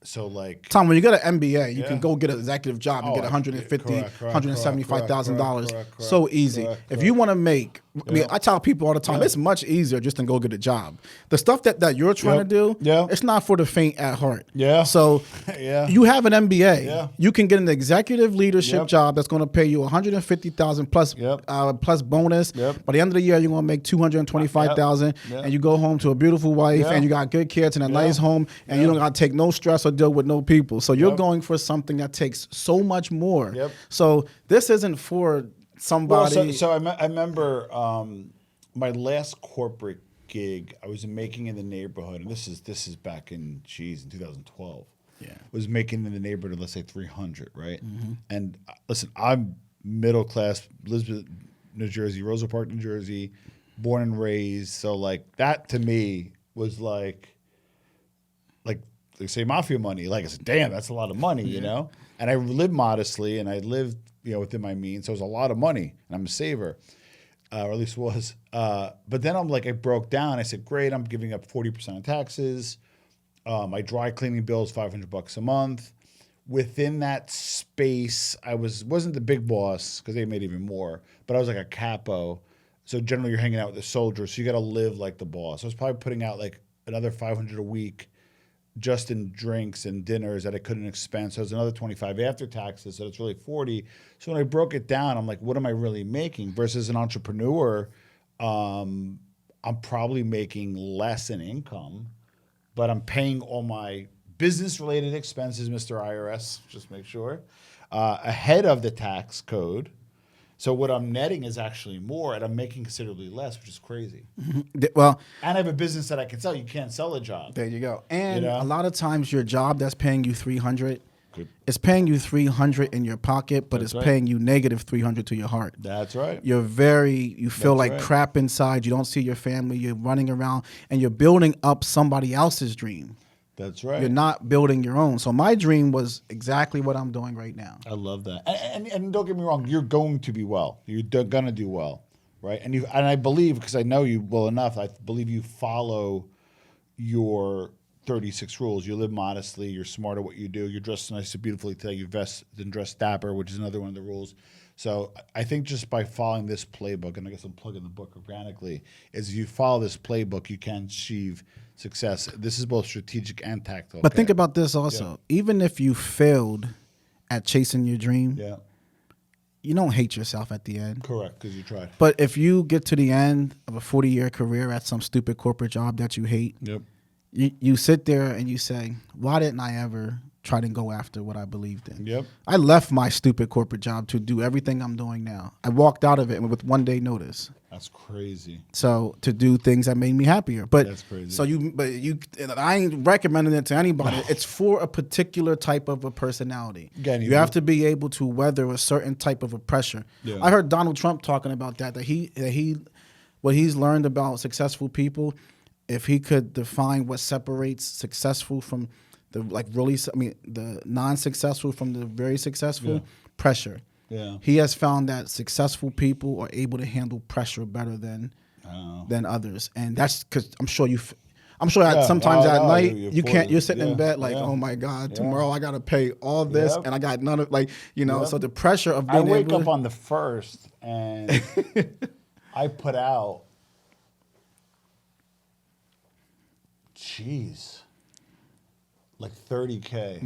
So like Tom, when you get an MBA, you Yeah. can go get an executive job and Oh, get $150,000, correct, $175,000. correct, So easy. correct, If you want to make, I mean, Yeah. I tell people all the time, Yeah. it's much easier just to go get a job. The stuff that you're trying Yep. to do, Yeah. it's not for the faint at heart. Yeah. So Yeah. you have an MBA. Yeah. You can get an executive leadership Yep. job that's going to pay you $150,000 plus Yep. plus bonus. Yep. By the end of the year, you're going to make $225,000, Yep. and you go home to a beautiful wife, Yeah. and you got good kids and a Yeah. nice home, and you Yeah. don't got to take no stress or deal with no people. So you're Yep. going for something that takes so much more. Yep. So this isn't for somebody. Well, so I remember my last corporate gig. I was making in the neighborhood, and this is back in 2012. Yeah. Was making in the neighborhood, let's say 300, right? Mm-hmm. And listen, I'm middle class, Elizabeth, New Jersey, Rosa Park, New Jersey, born and raised. So like that to me was like they say mafia money. Like I said, damn, that's a lot of money, you know? And I lived modestly and I lived, within my means. So it was a lot of money and I'm a saver, or at least was. But then I broke down. I said, great, I'm giving up 40% of taxes. My dry cleaning bill is $500 a month. Within that space, I wasn't the big boss because they made even more, but I was like a capo. So generally you're hanging out with the soldiers. So you got to live like the boss. I was probably putting out like another $500 a week just in drinks and dinners that I couldn't expense. So it's another 25 after taxes. So it's really 40. So when I broke it down, I'm like, what am I really making? Versus an entrepreneur, I'm probably making less in income, but I'm paying all my business-related expenses, Mr. IRS, just make sure, ahead of the tax code. So what I'm netting is actually more, and I'm making considerably less, which is crazy. Well, And I have a business that I can sell. You can't sell a job. there you go. And You know? a lot of times your job that's paying you $300, Good. it's paying you $300 in your pocket, but That's it's right. paying you negative $300 to your heart. That's right. You feel That's like right. crap inside. You don't see your family. You're running around and you're building up somebody else's dream. That's right. You're not building your own. So my dream was exactly what I'm doing right now. I love that. And don't get me wrong, you're going to be well. You're going to do well, right? And I believe, because I know you well enough, I believe you follow your 36 rules. You live modestly. You're smart at what you do. You're dressed nice and beautifully today. You vest and dress dapper, which is another one of the rules. So I think just by following this playbook, and I guess I'm plugging the book organically, is if you follow this playbook, you can achieve success. This is both strategic and tactical. But think about this also. Even if you failed at chasing your dream, Yeah, you don't hate yourself at the end. correct, because you tried. But if you get to the end of a 40-year career at some stupid corporate job that you hate, Yep. you sit there and you say, why didn't I ever try to go after what I believed in? Yep. I left my stupid corporate job to do everything I'm doing now. I walked out of it with 1 day notice. That's crazy. So to do things that made me happier. But That's crazy. So I ain't recommending it to anybody. It's for a particular type of a personality. Again, you have to be able to weather a certain type of a pressure. Yeah. I heard Donald Trump talking about that what he's learned about successful people, if he could define what separates successful from the non-successful from the very successful, Yeah. pressure. Yeah. He has found that successful people are able to handle pressure better than others, and that's because I'm sure Yeah. sometimes Oh, at no, night you're you can't. fully- You're sitting yeah, in bed like, yeah. oh my God, Yeah. tomorrow I gotta pay all this, Yep. and I got none of Yep. So the pressure of I being wake able up to, on the 1st and I put out, like 30K.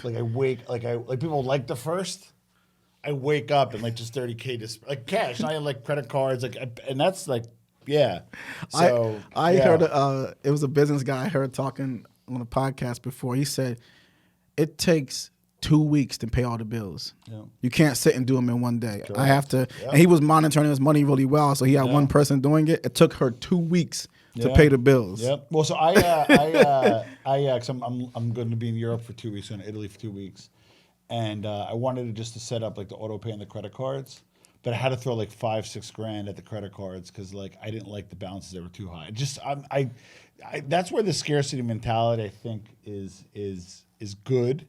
Like people like the 1st. I wake up and like just 30K just like cash. And I have like credit cards, and that's like, yeah. So I yeah. heard it was a business guy I heard talking on a podcast before. He said it takes 2 weeks to pay all the bills. Yeah. You can't sit and do them in 1 day. Correct. I have to, Yeah. and he was monitoring his money really well. So he had Yeah. one person doing it. It took her 2 weeks to Yeah. pay the bills. Yep. Well, so cause I'm going to be in Europe for 2 weeks, in Italy for 2 weeks, and I wanted to just to set up like the auto pay and the credit cards, but I had to throw like 5-6 grand at the credit cards because like I didn't like the balances that were too high. Just that's where the scarcity mentality I think is good,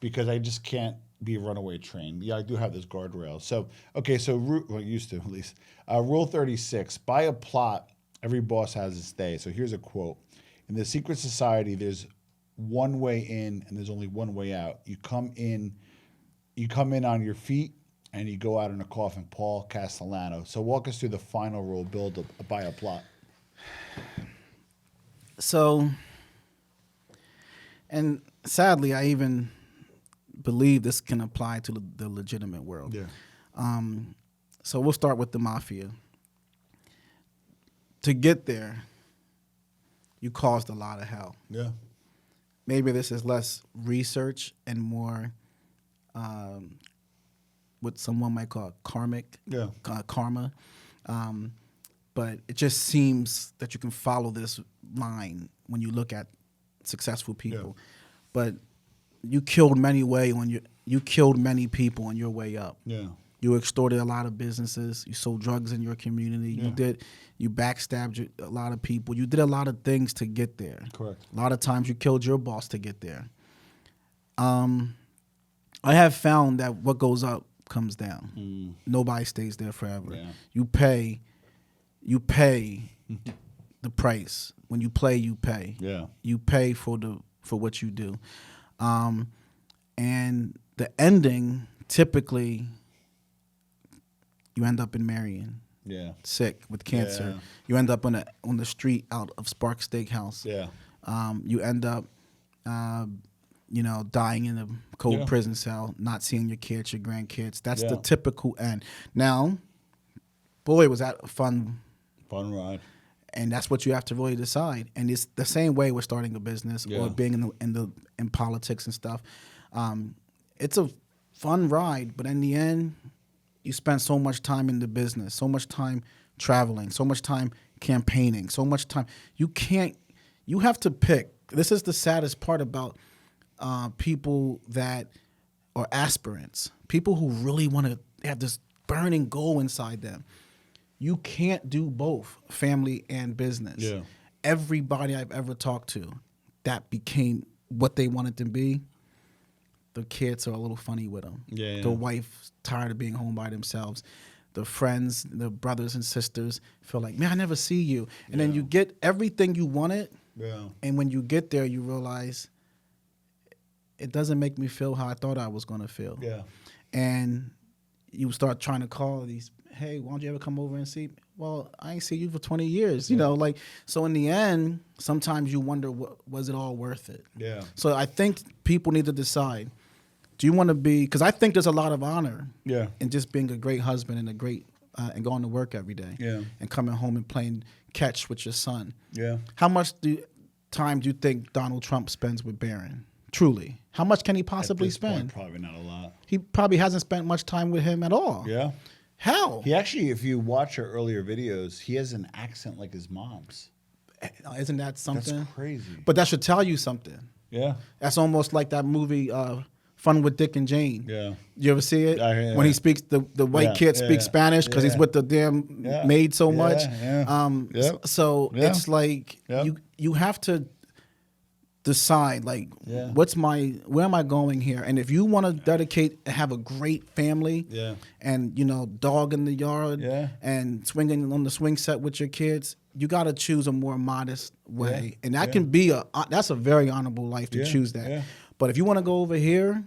because I just can't be a runaway train. Yeah, I do have this guardrail. So okay, so well, I used to at least. Rule 36: buy a plot. Every boss has its day. So here's a quote: in the secret society, there's one way in and there's only one way out. You come in on your feet and you go out in a coffin. Paul Castellano. So walk us through the final rule: buy a plot. So, and sadly, I even believe this can apply to the legitimate world. Yeah. So we'll start with the mafia. To get there, you caused a lot of hell. Yeah. Maybe this is less research and more what someone might call karmic, karma. But it just seems that you can follow this line when you look at successful people. Yeah. But you killed many people on your way up. Yeah. You extorted a lot of businesses. You sold drugs in your community. Yeah. You backstabbed a lot of people. You did a lot of things to get there. Correct. A lot of times you killed your boss to get there. I have found that what goes up comes down. Nobody stays there forever. Yeah. You pay the price. When you play, you pay. Yeah. You pay for what you do. And the ending, typically, you end up in Marion. Yeah. Sick with cancer. Yeah. You end up on the street out of Spark Steakhouse. Yeah. You end up, dying in a cold prison cell, not seeing your kids, your grandkids. That's the typical end. Now, boy, was that a fun ride. And that's what you have to really decide. And it's the same way with starting a business or being in politics and stuff. It's a fun ride, but in the end, you spend so much time in the business, so much time traveling, so much time campaigning, so much time. You have to pick. This is the saddest part about people that are aspirants, people who really want to have this burning goal inside them. You can't do both family and business. Yeah. Everybody I've ever talked to that became what they wanted to be, the kids are a little funny with them. Yeah. The wife's tired of being home by themselves. The friends, the brothers and sisters feel like, man, I never see you. And then you get everything you wanted. Yeah. And when you get there, you realize it doesn't make me feel how I thought I was going to feel. Yeah. And you start trying to call these, hey, why don't you ever come over and see me? Well, I ain't seen you for 20 years, so in the end, sometimes you wonder, was it all worth it? Yeah. So I think people need to decide, do you want to be, because I think there's a lot of honor in just being a great husband and and going to work every day and coming home and playing catch with your son. Yeah. How much time do you think Donald Trump spends with Barron? Truly. How much can he possibly At this point, spend? probably not a lot. He probably hasn't spent much time with him at all. Yeah. How? He actually, if you watch our earlier videos, he has an accent like his mom's. Isn't that something? That's crazy. But that should tell you something. Yeah. That's almost like that movie, Fun with Dick and Jane. Yeah. You ever see it? Yeah. When he speaks, the white kid speaks Spanish because he's with the damn maid so much. Yeah. So it's like you have to decide, like, where am I going here? And if you want to dedicate and have a great family and, dog in the yard and swinging on the swing set with your kids, you got to choose a more modest way. And that can be that's a very honorable life to choose that. Yeah. But if you want to go over here,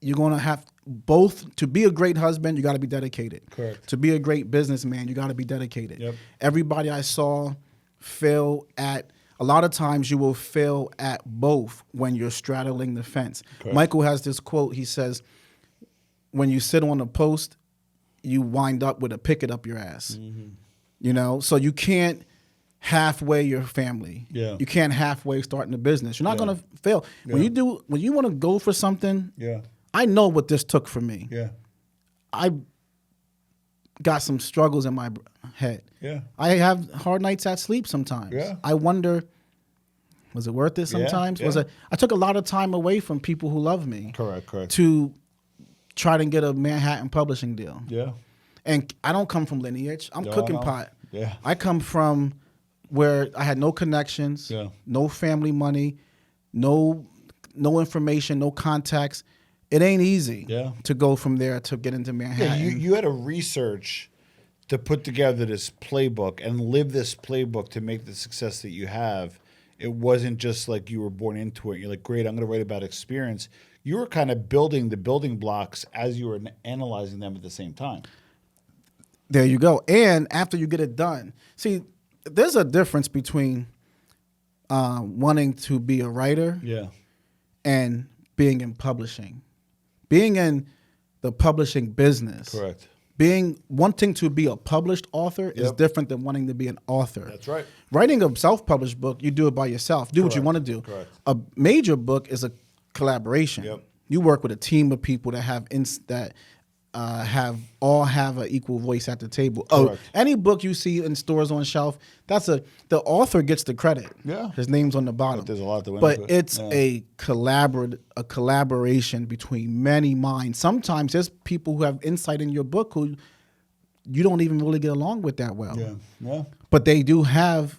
you're going to have both. To be a great husband, you got to be dedicated. Correct. To be a great businessman, you got to be dedicated. Yep. Everybody I saw fail at, a lot of times you will fail at both when you're straddling the fence. Correct. Michael has this quote. He says, when you sit on a post, you wind up with a picket up your ass. Mm-hmm. So you can't halfway your family. Yeah. You can't halfway starting a business. You're not going to fail. Yeah. When you want to go for something, I know what this took for me. Yeah. I got some struggles in my head. Yeah. I have hard nights at sleep sometimes. Yeah. I wonder, Was it worth it sometimes? yeah. Was it? I took a lot of time away from people who love me Correct. to try to get a Manhattan publishing deal. Yeah. And I don't come from lineage. I'm No, cooking no. pot. Yeah. I come from where I had no connections, Yeah. no family money, no information, no contacts. It ain't easy to go from there to get into Yeah, Manhattan. you had to research to put together this playbook and live this playbook to make the success that you have. It wasn't just like you were born into it. You're like, great, I'm going to write about experience. You were kind of building the building blocks as you were analyzing them at the same time. There you go. And after you get it done, see, there's a difference between wanting to be a writer Yeah. and being in publishing. Being in the publishing business. Correct. Wanting to be a published author is Yep. different than wanting to be an author. That's right. Writing a self-published book, you do it by yourself. Do what you Correct. want to do. Correct. A major book is a collaboration. Yep. You work with a team of people that have have an equal voice at the table. Correct. Any book you see in stores on shelf, the author gets the credit. Yeah. His name's on the bottom. But there's a lot that went But into it. it's a collaboration between many minds. Sometimes there's people who have insight in your book who you don't even really get along with that well. Yeah. But they do have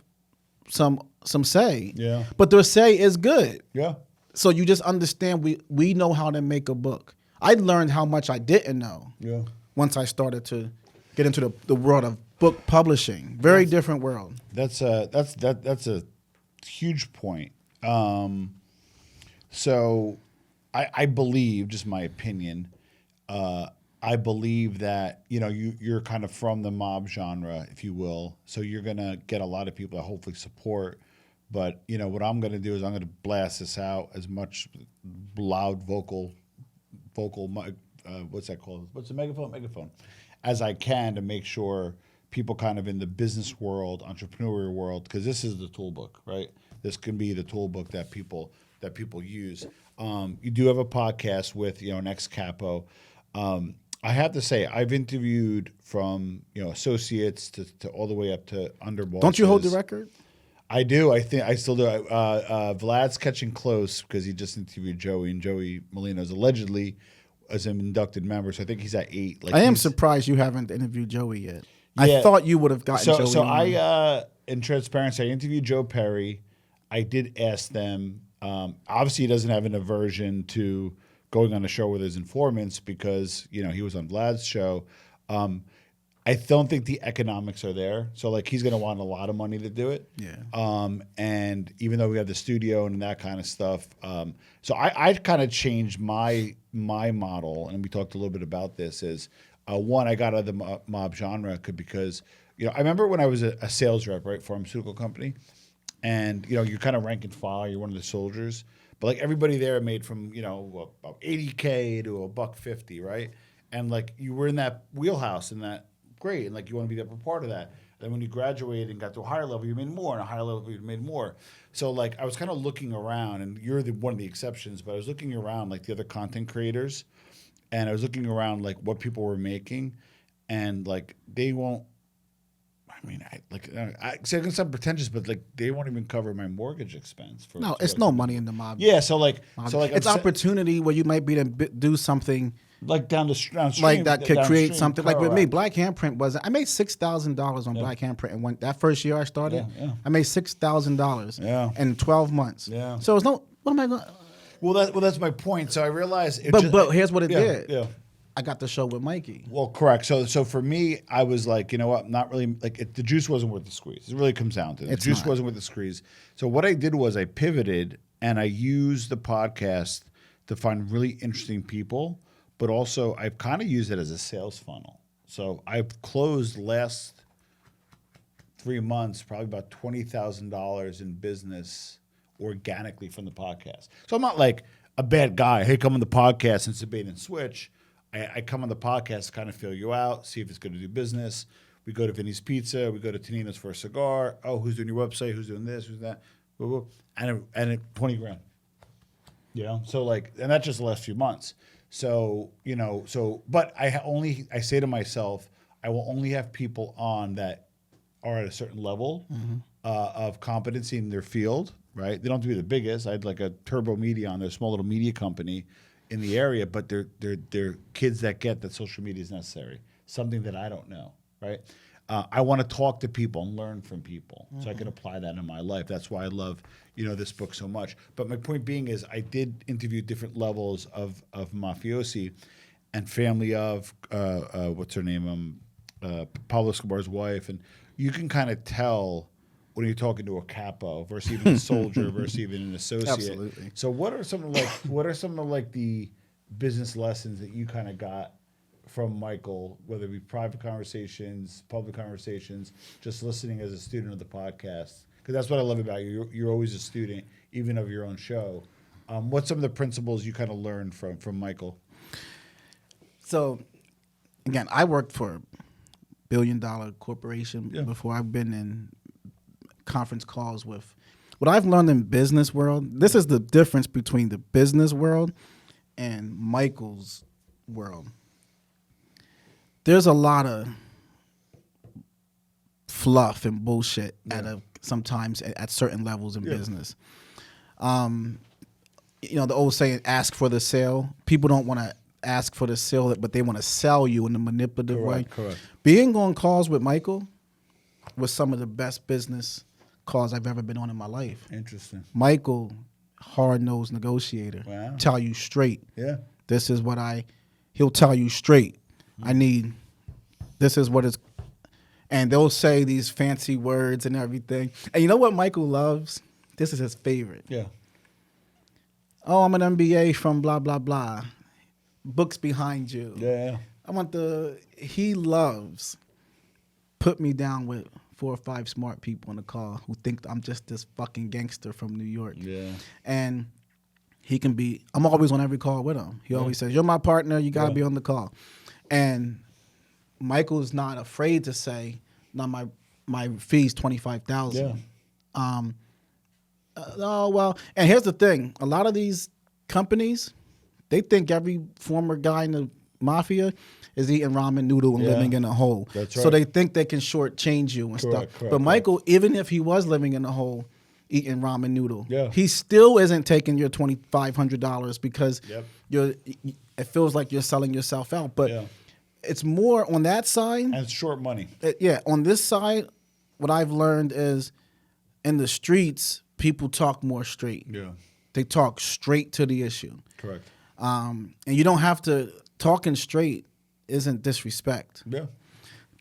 some say. Yeah. But their say is good. Yeah. So you just understand we know how to make a book. I learned how much I didn't know Yeah. once I started to get into the world of book publishing. Very different world. That's a huge point. So I believe, just my opinion, I believe that you're kind of from the mob genre, if you will. So you're gonna get a lot of people that hopefully support. But what I'm gonna do is I'm gonna blast this out as much loud vocal. What's that called? What's the megaphone? As I can to make sure people kind of in the business world, entrepreneurial world, because this is the tool book, right? This can be the tool book that people use. You do have a podcast with an ex-capo. I have to say, I've interviewed from associates to all the way up to underbosses. Don't you hold the record? I do. I think I still do. Vlad's catching close because he just interviewed Joey, and Joey Molina is allegedly as an inducted member. So I think he's at 8. Like I am surprised you haven't interviewed Joey yet. Yeah. I thought you would have gotten So Joey. so on. I in transparency, I interviewed Joe Perry. I did ask them. Obviously, he doesn't have an aversion to going on a show with his informants because he was on Vlad's show. I don't think the economics are there. So like he's going to want a lot of money to do it. Yeah. And even though we have the studio and that kind of stuff, so I kind of changed my model, and we talked a little bit about this. Is one, I got out of the mob genre because I remember when I was a sales rep, right, pharmaceutical company, and you're kind of rank and file, you're one of the soldiers, but like everybody there made from about $80K to $150, right, and like you were in that wheelhouse in that. Great, and like you want to be a part of that. Then when you graduated and got to a higher level, you made more, and a higher level you made more. So like I was kind of looking around, and you're one of the exceptions, but I was looking around like the other content creators, and I was looking around like what people were making, and like they won't. I mean, I say it's not pretentious, but like they won't even cover my mortgage expense for. No, it's no money in the mob. Yeah, so like it's opportunity where you might be to do something. Like downstream, Like that could create downstream, something. Like with me, correct. Black Handprint I made $6,000 on Black Handprint, and when that first year I started, Yeah. I made $6,000 Yeah. in 12 months. Yeah. So it's no. What am I going? Well, that's my point. So I realized, But here's what it did. Yeah. I got the show with Mikey. Well, correct. So for me, I was like, you know what? Not really. Like the juice wasn't worth the squeeze. It really comes down to it. The juice wasn't worth the squeeze. So what I did was I pivoted and I used the podcast to find really interesting people. But also, I've kind of used it as a sales funnel. So I've closed last 3 months probably about $20,000 in business organically from the podcast. So I'm not like a bad guy. Hey, come on the podcast and it's a bait and switch. I come on the podcast to kind of feel you out, see if it's going to do business. We go to Vinny's Pizza. We go to Tanina's for a cigar. Oh, who's doing your website? Who's doing this? Who's that? And it 20 grand. So like, and that's just the last few months. So, but I say to myself, I will only have people on that are at a certain level of competency in their field, right? They don't have to be the biggest. I had like a Turbo Media on their small little media company in the area, but they're kids that get that social media is necessary, something that I don't know, right? I want to talk to people and learn from people, so I can apply that in my life. That's why I love, this book so much. But my point being is, I did interview different levels of mafiosi, and family of what's her name, Pablo Escobar's wife, and you can kind of tell when you're talking to a capo versus even a soldier versus even an associate. Absolutely. So what are some of the business lessons that you kind of got from Michael, whether it be private conversations, public conversations, just listening as a student of the podcast? Because that's what I love about you. You're always a student, even of your own show. What's some of the principles you kind of learned from Michael? So, again, I worked for a billion-dollar corporation before. I've been in conference calls with. What I've learned in business world, this is the difference between the business world and Michael's world. There's a lot of fluff and bullshit sometimes at certain levels in business. The old saying, ask for the sale. People don't want to ask for the sale, but they want to sell you in a manipulative way. Correct. Being on calls with Michael was some of the best business calls I've ever been on in my life. Interesting. Michael, hard-nosed negotiator. Wow. Tell you straight. Yeah. This is what he'll tell you straight. This is what it's, and they'll say these fancy words and everything. And you know what Michael loves? This is his favorite. Yeah. Oh, I'm an MBA from blah, blah, blah. Books behind you. Yeah. He loves put me down with 4 or 5 smart people in the call who think I'm just this fucking gangster from New York. Yeah. And I'm always on every call with him. He always says, you're my partner, you gotta be on the call. And Michael's not afraid to say, no, my fee's $25,000. Yeah. Oh, well, and here's the thing. A lot of these companies, they think every former guy in the mafia is eating ramen noodle and living in a hole. That's So right. they think they can shortchange you and stuff. But Michael, even if he was living in a hole eating ramen noodle, he still isn't taking your $2,500 because it feels like you're selling yourself out. But it's more on that side. And it's short money. On this side, what I've learned is in the streets, people talk more straight. Yeah. They talk straight to the issue. Correct. And you don't have to, talking straight isn't disrespect. Yeah.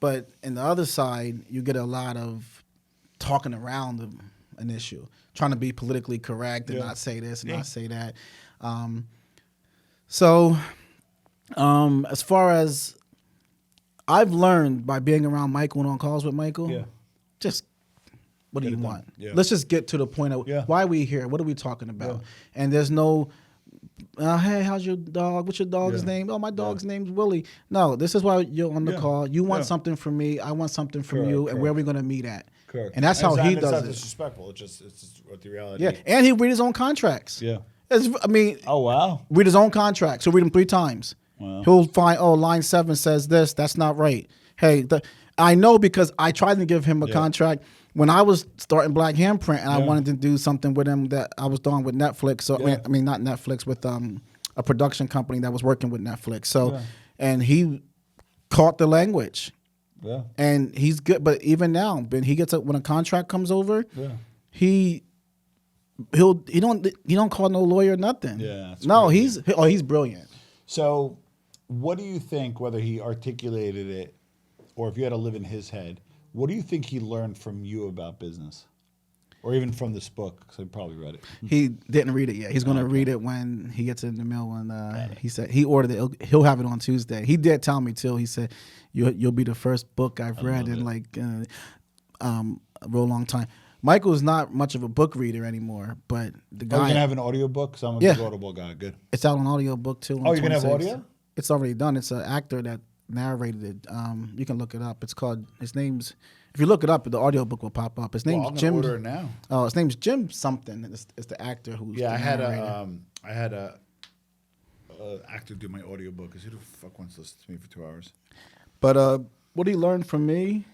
But in the other side, you get a lot of talking around an issue, trying to be politically correct and not say this and not say that. As far as I've learned by being around Michael and on calls with Michael, just what do you want? Yeah. Let's just get to the point of why are we here? What are we talking about? And there's no, hey, how's your dog? What's your dog's name? Oh, my dog's name's Willie. No, this is why you're on the call. You want something from me. I want something from you. And where are we going to meet at? Correct. And that's how he does It's not it. disrespectful. It's just what the reality Yeah, is. and he read his own contracts. Yeah. Oh, wow. Read his own contracts. He'll read them 3 times. Wow. He'll find, line 7 says this. That's not right. Hey, I know because I tried to give him a contract when I was starting Black Handprint, and I wanted to do something with him that I was doing with Netflix. So I mean, not Netflix, with a production company that was working with Netflix. So, and he caught the language. Yeah. And he's good, but even now, when a contract comes over, he don't call no lawyer, nothing. Yeah, that's no, crazy. he's brilliant. So, what do you think, whether he articulated it or if you had to live in his head, what do you think he learned from you about business? Or even from this book, because he probably read it. He didn't read it yet. He's going to read it when he gets in the mail. And he said he ordered it. He'll have it on Tuesday. He did tell me too. He said you'll be the first book I've read in a real long time. Michael's not much of a book reader anymore, but the guy. Are you gonna have an audiobook? Because I'm a big Audible guy. Good. It's out on audiobook too. Oh, you're gonna have audio? It's already done. It's an actor that narrated it. You can look it up. It's called. His name's. If you look it up, the audiobook will pop up. His name's I'm gonna Jim. order it now. Oh, his name's Jim something. It's the actor who's. Yeah, the narrator. I had a actor do my audiobook. Because who the fuck wants to listen to me for 2 hours? But what he learned from me,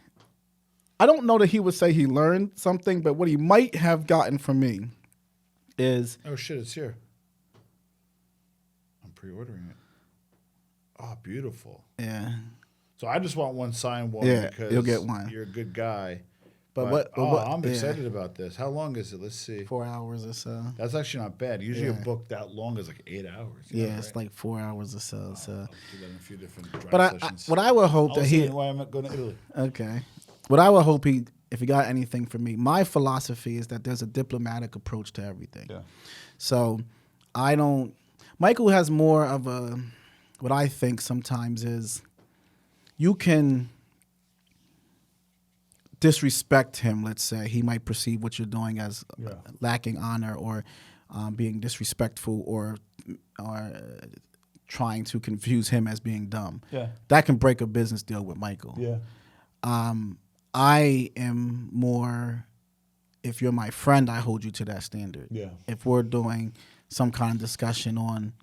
I don't know that he would say he learned something, but what he might have gotten from me is Oh shit, it's here. I'm pre-ordering it. Oh, beautiful. yeah. So I just want one signed one Yeah, because you'll get one. you're a good guy. But I'm yeah. excited about this. How long is it? Let's see. 4 hours or so. That's actually not bad. Usually a Yeah. book that long is like 8 hours. Yeah, it's like 4 hours or so. So, I'll do that in a few different drive but sessions. what I would hope I'll that see he why I'm going to Italy. okay, what I would hope he if he got anything from me, my philosophy is that there's a diplomatic approach to everything. Yeah. So I don't. Michael has more of a what I think sometimes is you can disrespect him. Let's say he might perceive what you're doing as lacking honor or being disrespectful or trying to confuse him as being dumb. Yeah. That can break a business deal with Michael. Yeah. I am more, if you're my friend, I hold you to that standard. Yeah. If we're doing some kind of discussion on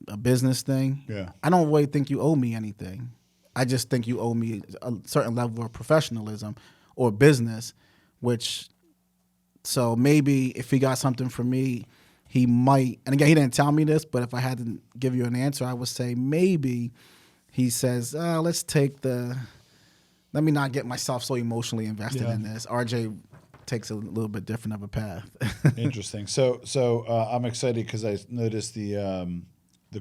a business thing, Yeah. I don't really think you owe me anything. I just think you owe me a certain level of professionalism or business, so maybe if he got something from me, he might, and again, he didn't tell me this, but if I had to give you an answer, I would say maybe he says, let me not get myself so emotionally invested in this. RJ takes a little bit different of a path. Interesting. So I'm excited because I noticed the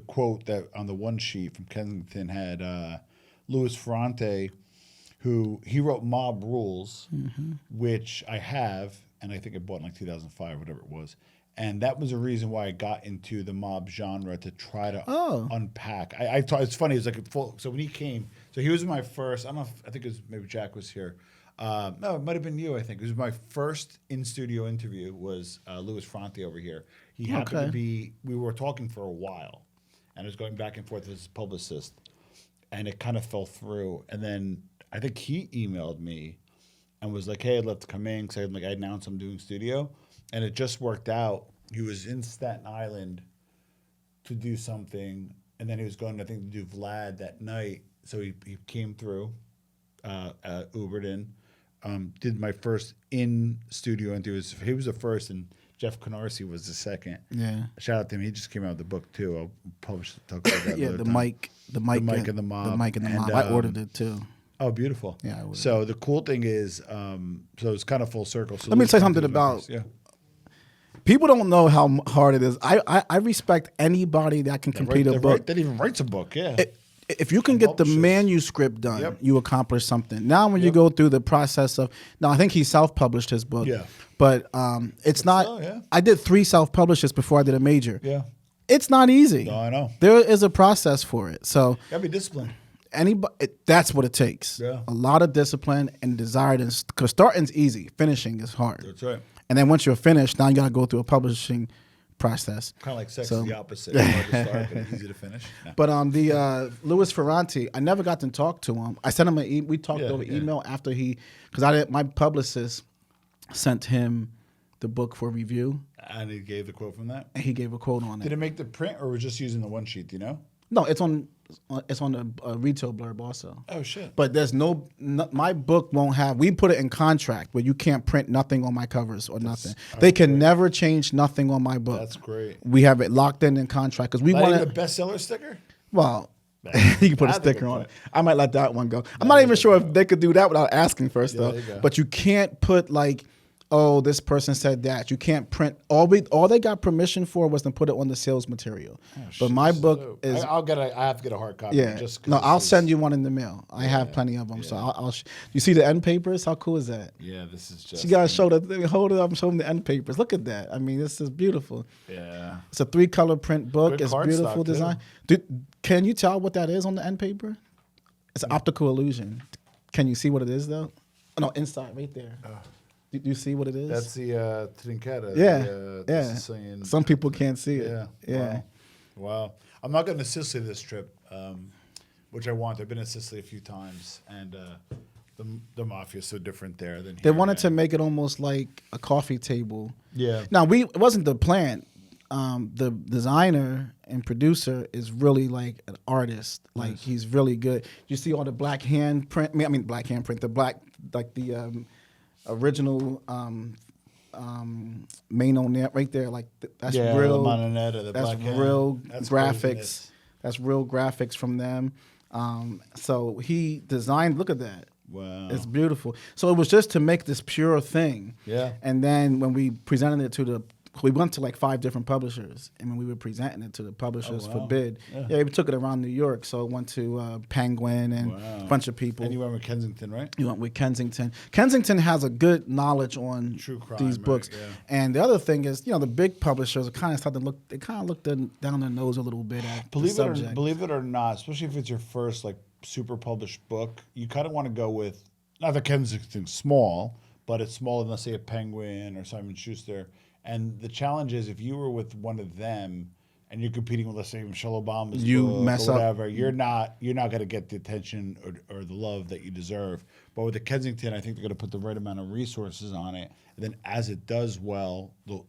quote that on the one sheet from Kensington had Louis Ferrante, who he wrote Mob Rules, which I have, and I think I bought in like 2005, whatever it was. And that was a reason why I got into the mob genre to try to unpack. I thought it's funny. It's like so when he came, so he was my first. I don't know. I think it was maybe Jack was here. No, it might have been you. I think it was my first in studio interview. Was Louis Ferrante over here? He happened to be. We were talking for a while, and it was going back and forth with his publicist, and it kind of fell through. And then I think he emailed me and was like, "Hey, I'd love to come in," because I announced I'm doing studio. And it just worked out. He was in Staten Island to do something, and then he was going, I think, to do Vlad that night. So he came through, Ubered in, did my first in-studio interview. He was the first, and Jeff Canarsie was the second. Yeah. Shout out to him. He just came out with the book, too. I'll publish talk about that Yeah, another the time. mic The mic and the mob. The mic and the And, mob. I ordered it too. Oh, beautiful. Yeah, I ordered So the cool thing is, so it's kind of full circle. So Let me Louis tell you something Ferrante was my about- first. Yeah. People don't know how hard it is. I respect anybody that can complete a book. That even writes a book, yeah. If you can get the Publishes. manuscript done, Yep. you accomplish something. Now, when you go through the process of, now I think he self-published his book. Yeah. But it's not. so, yeah. I did 3 self-publishes before I did a major. Yeah. It's not easy. No, I know. There is a process for it. So Gotta be disciplined. that's what it takes. Yeah. A lot of discipline and desire. Because starting's easy, finishing is hard. That's right. And then once you're finished, now you got to go through a publishing process. Kind of like sex So- is the opposite. It's hard to start, but easy to finish. No. But the Louis Ferrante, I never got to talk to him. I sent him we talked Yeah, over yeah. email after my publicist sent him the book for review, And he gave the quote from that. and he gave a quote on Did it. it make the print, or was just using the one sheet? Do you know? No, it's on the retail blurb also. Oh shit! But there's my book won't have. We put it in contract where you can't print nothing on my covers or nothing. They can never change nothing on my book. That's great. We have it locked in contract because we Not want even a to. bestseller sticker. Well, you can put a That's a sticker good on point. it. I might let that one go. I'm not even sure if they could do that without asking first, Yeah, though. there you go. But you can't put like, oh, this person said that. You can't print. All they got permission for was to put it on the sales material. But my book is. I have to get a hard copy. Yeah. Just No, I'll send you one in the mail. I have plenty of them. So I'll you see the end papers? How cool is that? Yeah, this is just. You gotta show hold it up and show them the end papers. Look at that. I mean, this is beautiful. Yeah. It's a 3-color print book. Good It's cardstock, beautiful too. design. Can you tell what that is on the end paper? It's an optical illusion. Can you see what it is though? Oh, no, inside, right there. Do you see what it is? That's the Trincata. yeah, The yeah. Sicilian. Some people can't see it. Yeah. Yeah. Wow. I'm not going to Sicily this trip, which I want. I've been to Sicily a few times, and the mafia is so different there than here. They wanted to man. make it almost like a coffee table. Yeah. Now it wasn't the plan. The designer and producer is really like an artist. Like he's really good. You see all the black hand print. I mean black hand print. The black like the original main on there right there. Like that's Yeah, real. La Manonetta, the That's Black Hand. real That's graphics. craziness. That's real graphics from them. So he designed. Look at that. Wow. It's beautiful. So it was just to make this pure thing. Yeah. And then when we presented it we went to like 5 different publishers, and when we were presenting it to the publishers Oh, for wow. bid, Yeah. we took it around New York. So it went to Penguin and Wow. a bunch of people. And you went with Kensington, right? You went with Kensington. Kensington has a good knowledge on True crime, these right, books. yeah. And the other thing is, the big publishers are kind of starting to look. They kind of look down their nose a little bit at the subject. Believe it or not, especially if it's your first like super published book, you kind of want to go with not that Kensington's small, but it's smaller than, let's say, a Penguin or Simon Schuster. And the challenge is if you were with one of them and you're competing with, let's say, Michelle Obama's You book mess or up. whatever, you're not going to get the attention or the love that you deserve. But with the Kensington, I think they're going to put the right amount of resources on it. And then as it does well, then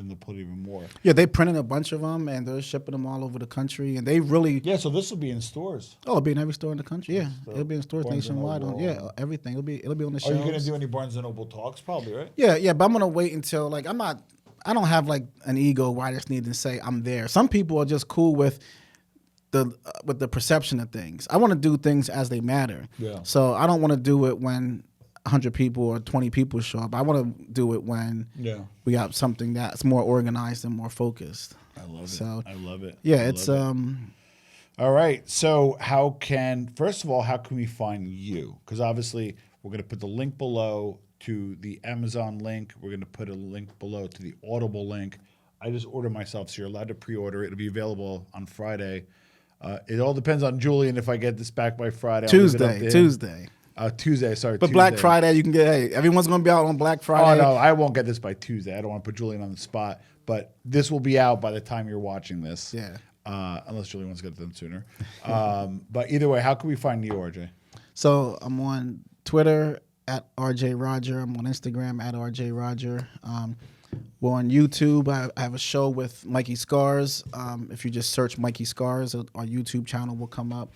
they'll put even more. Yeah, they printed a bunch of them, and they're shipping them all over the country. And they really, Yeah, so this will be in stores. it'll be in every store in the country. Yeah, So it'll be in stores Barnes and nationwide. Noble. Everything. It'll be on the Are shelves. you going to do any Barnes & Noble talks? Probably, right? Yeah, but I'm gonna wait until I don't have like an ego where I just need to say I'm there. Some people are just cool with the perception of things. I want to do things as they matter. Yeah. So I don't want to do it when 100 people or 20 people show up. I want to do it when Yeah. we got something that's more organized and more focused. I love it. So, I love it. Yeah, I it's love it. All right. So first of all, how can we find you? Because obviously we're going to put the link below to the Amazon link. We're going to put a link below to the Audible link. I just ordered myself, so you're allowed to pre-order it. It'll be available on Friday. It all depends on Julian if I get this back by Friday. Tuesday. Tuesday, sorry. But Tuesday. Black Friday, you can get. Hey, everyone's gonna be out on Black Oh, Friday. no, I won't get this by Tuesday. I don't want to put Julian on the spot. But this will be out by the time you're watching this. Yeah. Unless Julian wants to get it done sooner. But either way, how can we find you, RJ? So I'm on Twitter at RJ Roger. I'm on Instagram at RJ Roger. We're on YouTube. I have a show with Mikey Scars. If you just search Mikey Scars, our YouTube channel will come up.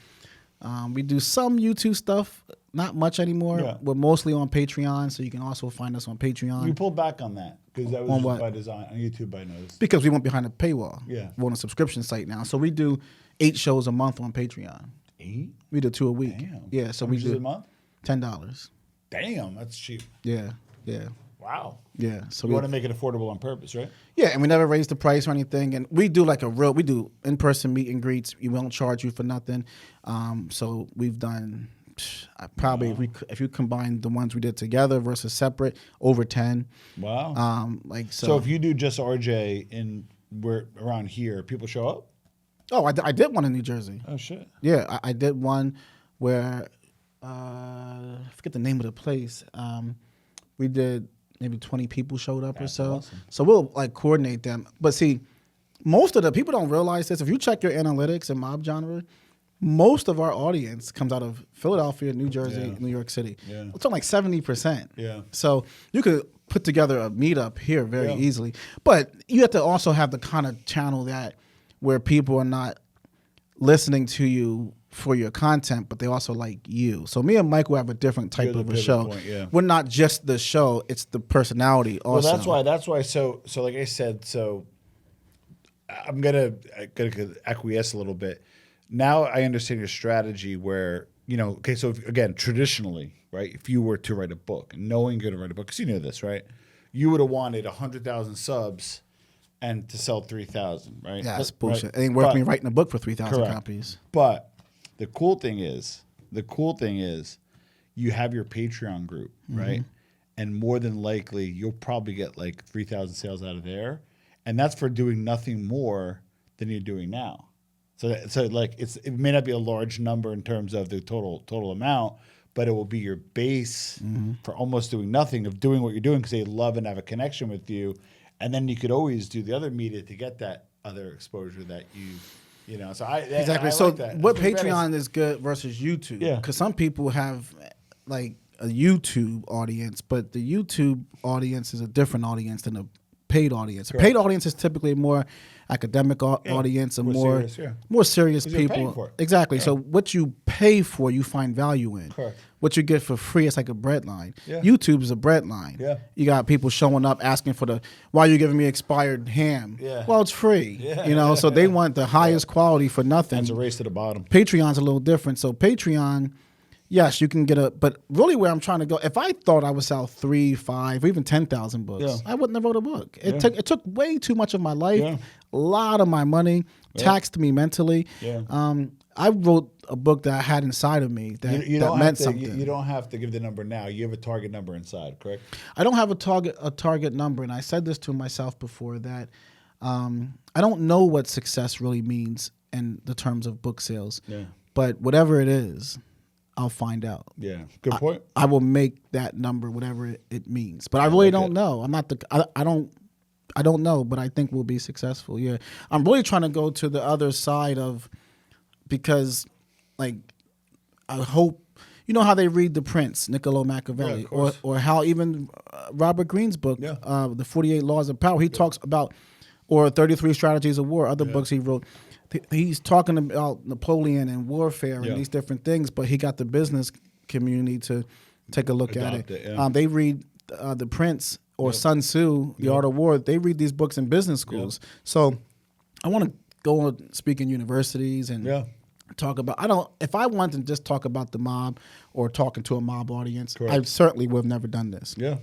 We do some YouTube stuff, not much anymore. Yeah. We're mostly on Patreon, so you can also find us on Patreon. We pulled back on that because that was On just what? by design. On YouTube, I noticed. Because we went behind a paywall. Yeah. We're on a subscription site now. So we do 8 shows a month on Patreon. 8? We do 2 a week. Damn. Yeah, so How we much is it do a month? $10. Damn, that's cheap. Yeah. Wow. Yeah. So We want to make it affordable on purpose, right? Yeah, and we never raise the price or anything. And we do we do in-person meet and greets. We won't charge you for nothing. So we've done probably, if you combine the ones we did together versus separate, over 10. Wow. So if you do just RJ we're around here, people show up? Oh, I did one in New Jersey. Oh, shit. Yeah, I did one where, I forget the name of the place. We did maybe 20 people showed up That's or so. awesome. So we'll like coordinate them. But see, most of the people don't realize this. If you check your analytics in mob genre, most of our audience comes out of Philadelphia, New Jersey, Yeah. New York City. Yeah. It's on like 70%. Yeah. So you could put together a meetup here very Yeah. easily. But you have to also have the kind of channel where people are not listening to you for your content, but they also like you. So me and Mike will have a different type You're the of a pivot show. point, yeah. We're not just the show; it's the personality also. Well, that's why. So like I said, I'm gonna acquiesce a little bit. Now I understand your strategy where, okay, so again, traditionally, right, if you were to write a book, knowing you're going to write a book, because you know this, right, you would have wanted 100,000 subs and to sell 3,000, right? Yeah, that's Right? bullshit. It ain't worth But- me writing a book for 3,000 Correct. copies. But the cool thing is you have your Patreon group, right? And more than likely, you'll probably get like 3,000 sales out of there. And that's for doing nothing more than you're doing now. So like it may not be a large number in terms of the total amount, but it will be your base for almost doing nothing of doing what you're doing because they love and have a connection with you. And then you could always do the other media to get that other exposure that So Exactly. I So like that. what It's very Patreon is good versus YouTube? Yeah. Because some people have like a YouTube audience, but the YouTube audience is a different audience than a paid audience. A Correct. paid audience is typically more academic audience and more more serious, serious 'Cause you're paying people. for it. Exactly. So what you pay for, you find value in. Correct. What you get for free, it's like a bread line. Yeah. YouTube is a bread line. Yeah. You got people showing up asking for why are you giving me expired ham? Yeah. Well, it's free. Yeah. So they want the highest quality for nothing. It's a race to the bottom. Patreon's a little different. So Patreon, yes, you can get but really where I'm trying to go, if I thought I would sell 3, 5, or even 10,000 books, Yeah. I wouldn't have wrote a book. It took way too much of my life, Yeah. a lot of my money, taxed me mentally. Yeah. I wrote a book that I had inside of me that, You that don't meant have to, something. you don't have to give the number now. You have a target number inside, correct? I don't have a target number, and I said this to myself before that I don't know what success really means in the terms of book sales. Yeah. But whatever it is, I'll find out. Yeah. Good point. I will make that number whatever it means. But I really don't know. I'm not I don't know, but I think we'll be successful. Yeah. I'm really trying to go to the other side because like I hope you know how they read The Prince, Niccolo Machiavelli, or how even Robert Greene's book, The 48 Laws of Power, he talks about, or 33 Strategies of War, other books he wrote. He's talking about Napoleon and warfare and these different things, but he got the business community to take a look at it. They read The Prince or Sun Tzu, The Art of War. They read these books in business schools. So I want to go and speak in universities and talk about. If I wanted to just talk about the mob or talking to a mob audience, I certainly would have never done this. Yeah.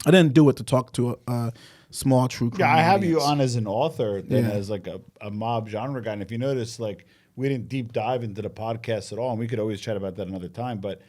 I didn't do it to talk to a small true crime. Yeah, I have you audience. on as an author than as like a mob genre guy. And if you notice, like we didn't deep dive into the podcast at all, and we could always chat about that another time. But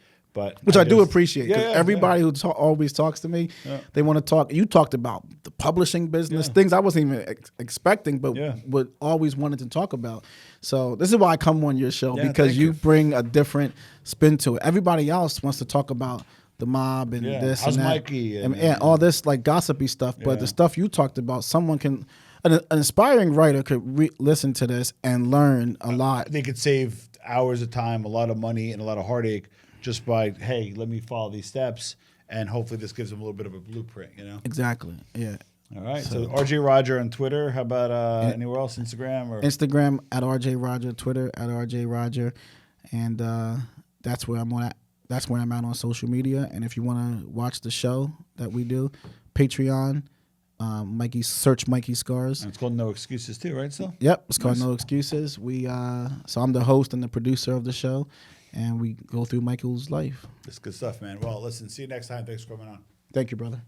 which I do appreciate because Yeah, everybody who always talks to me, they want to talk. You talked about the publishing business, things I wasn't even expecting, but would always wanted to talk about. So this is why I come on your show because you bring a different spin to it. Everybody else wants to talk about the mob and this How's and that, Mikey and all this like gossipy stuff. But the stuff you talked about, someone can. An inspiring writer could listen to this and learn a lot. They could save hours of time, a lot of money, and a lot of heartache just by, hey, let me follow these steps, and hopefully this gives them a little bit of a blueprint, you know? Exactly, yeah. All right, so RJ Roger on Twitter. How about anywhere else, Instagram? Or Instagram at RJ Roger, Twitter at RJ Roger, and that's where I'm at. That's where I'm at on social media. And if you want to watch the show that we do, Patreon, search Mikey Scars. And it's called No Excuses too, right? So yep, it's called No Excuses. So I'm the host and the producer of the show, and we go through Michael's life. It's good stuff, man. Well, listen, see you next time. Thanks for coming on. Thank you, brother.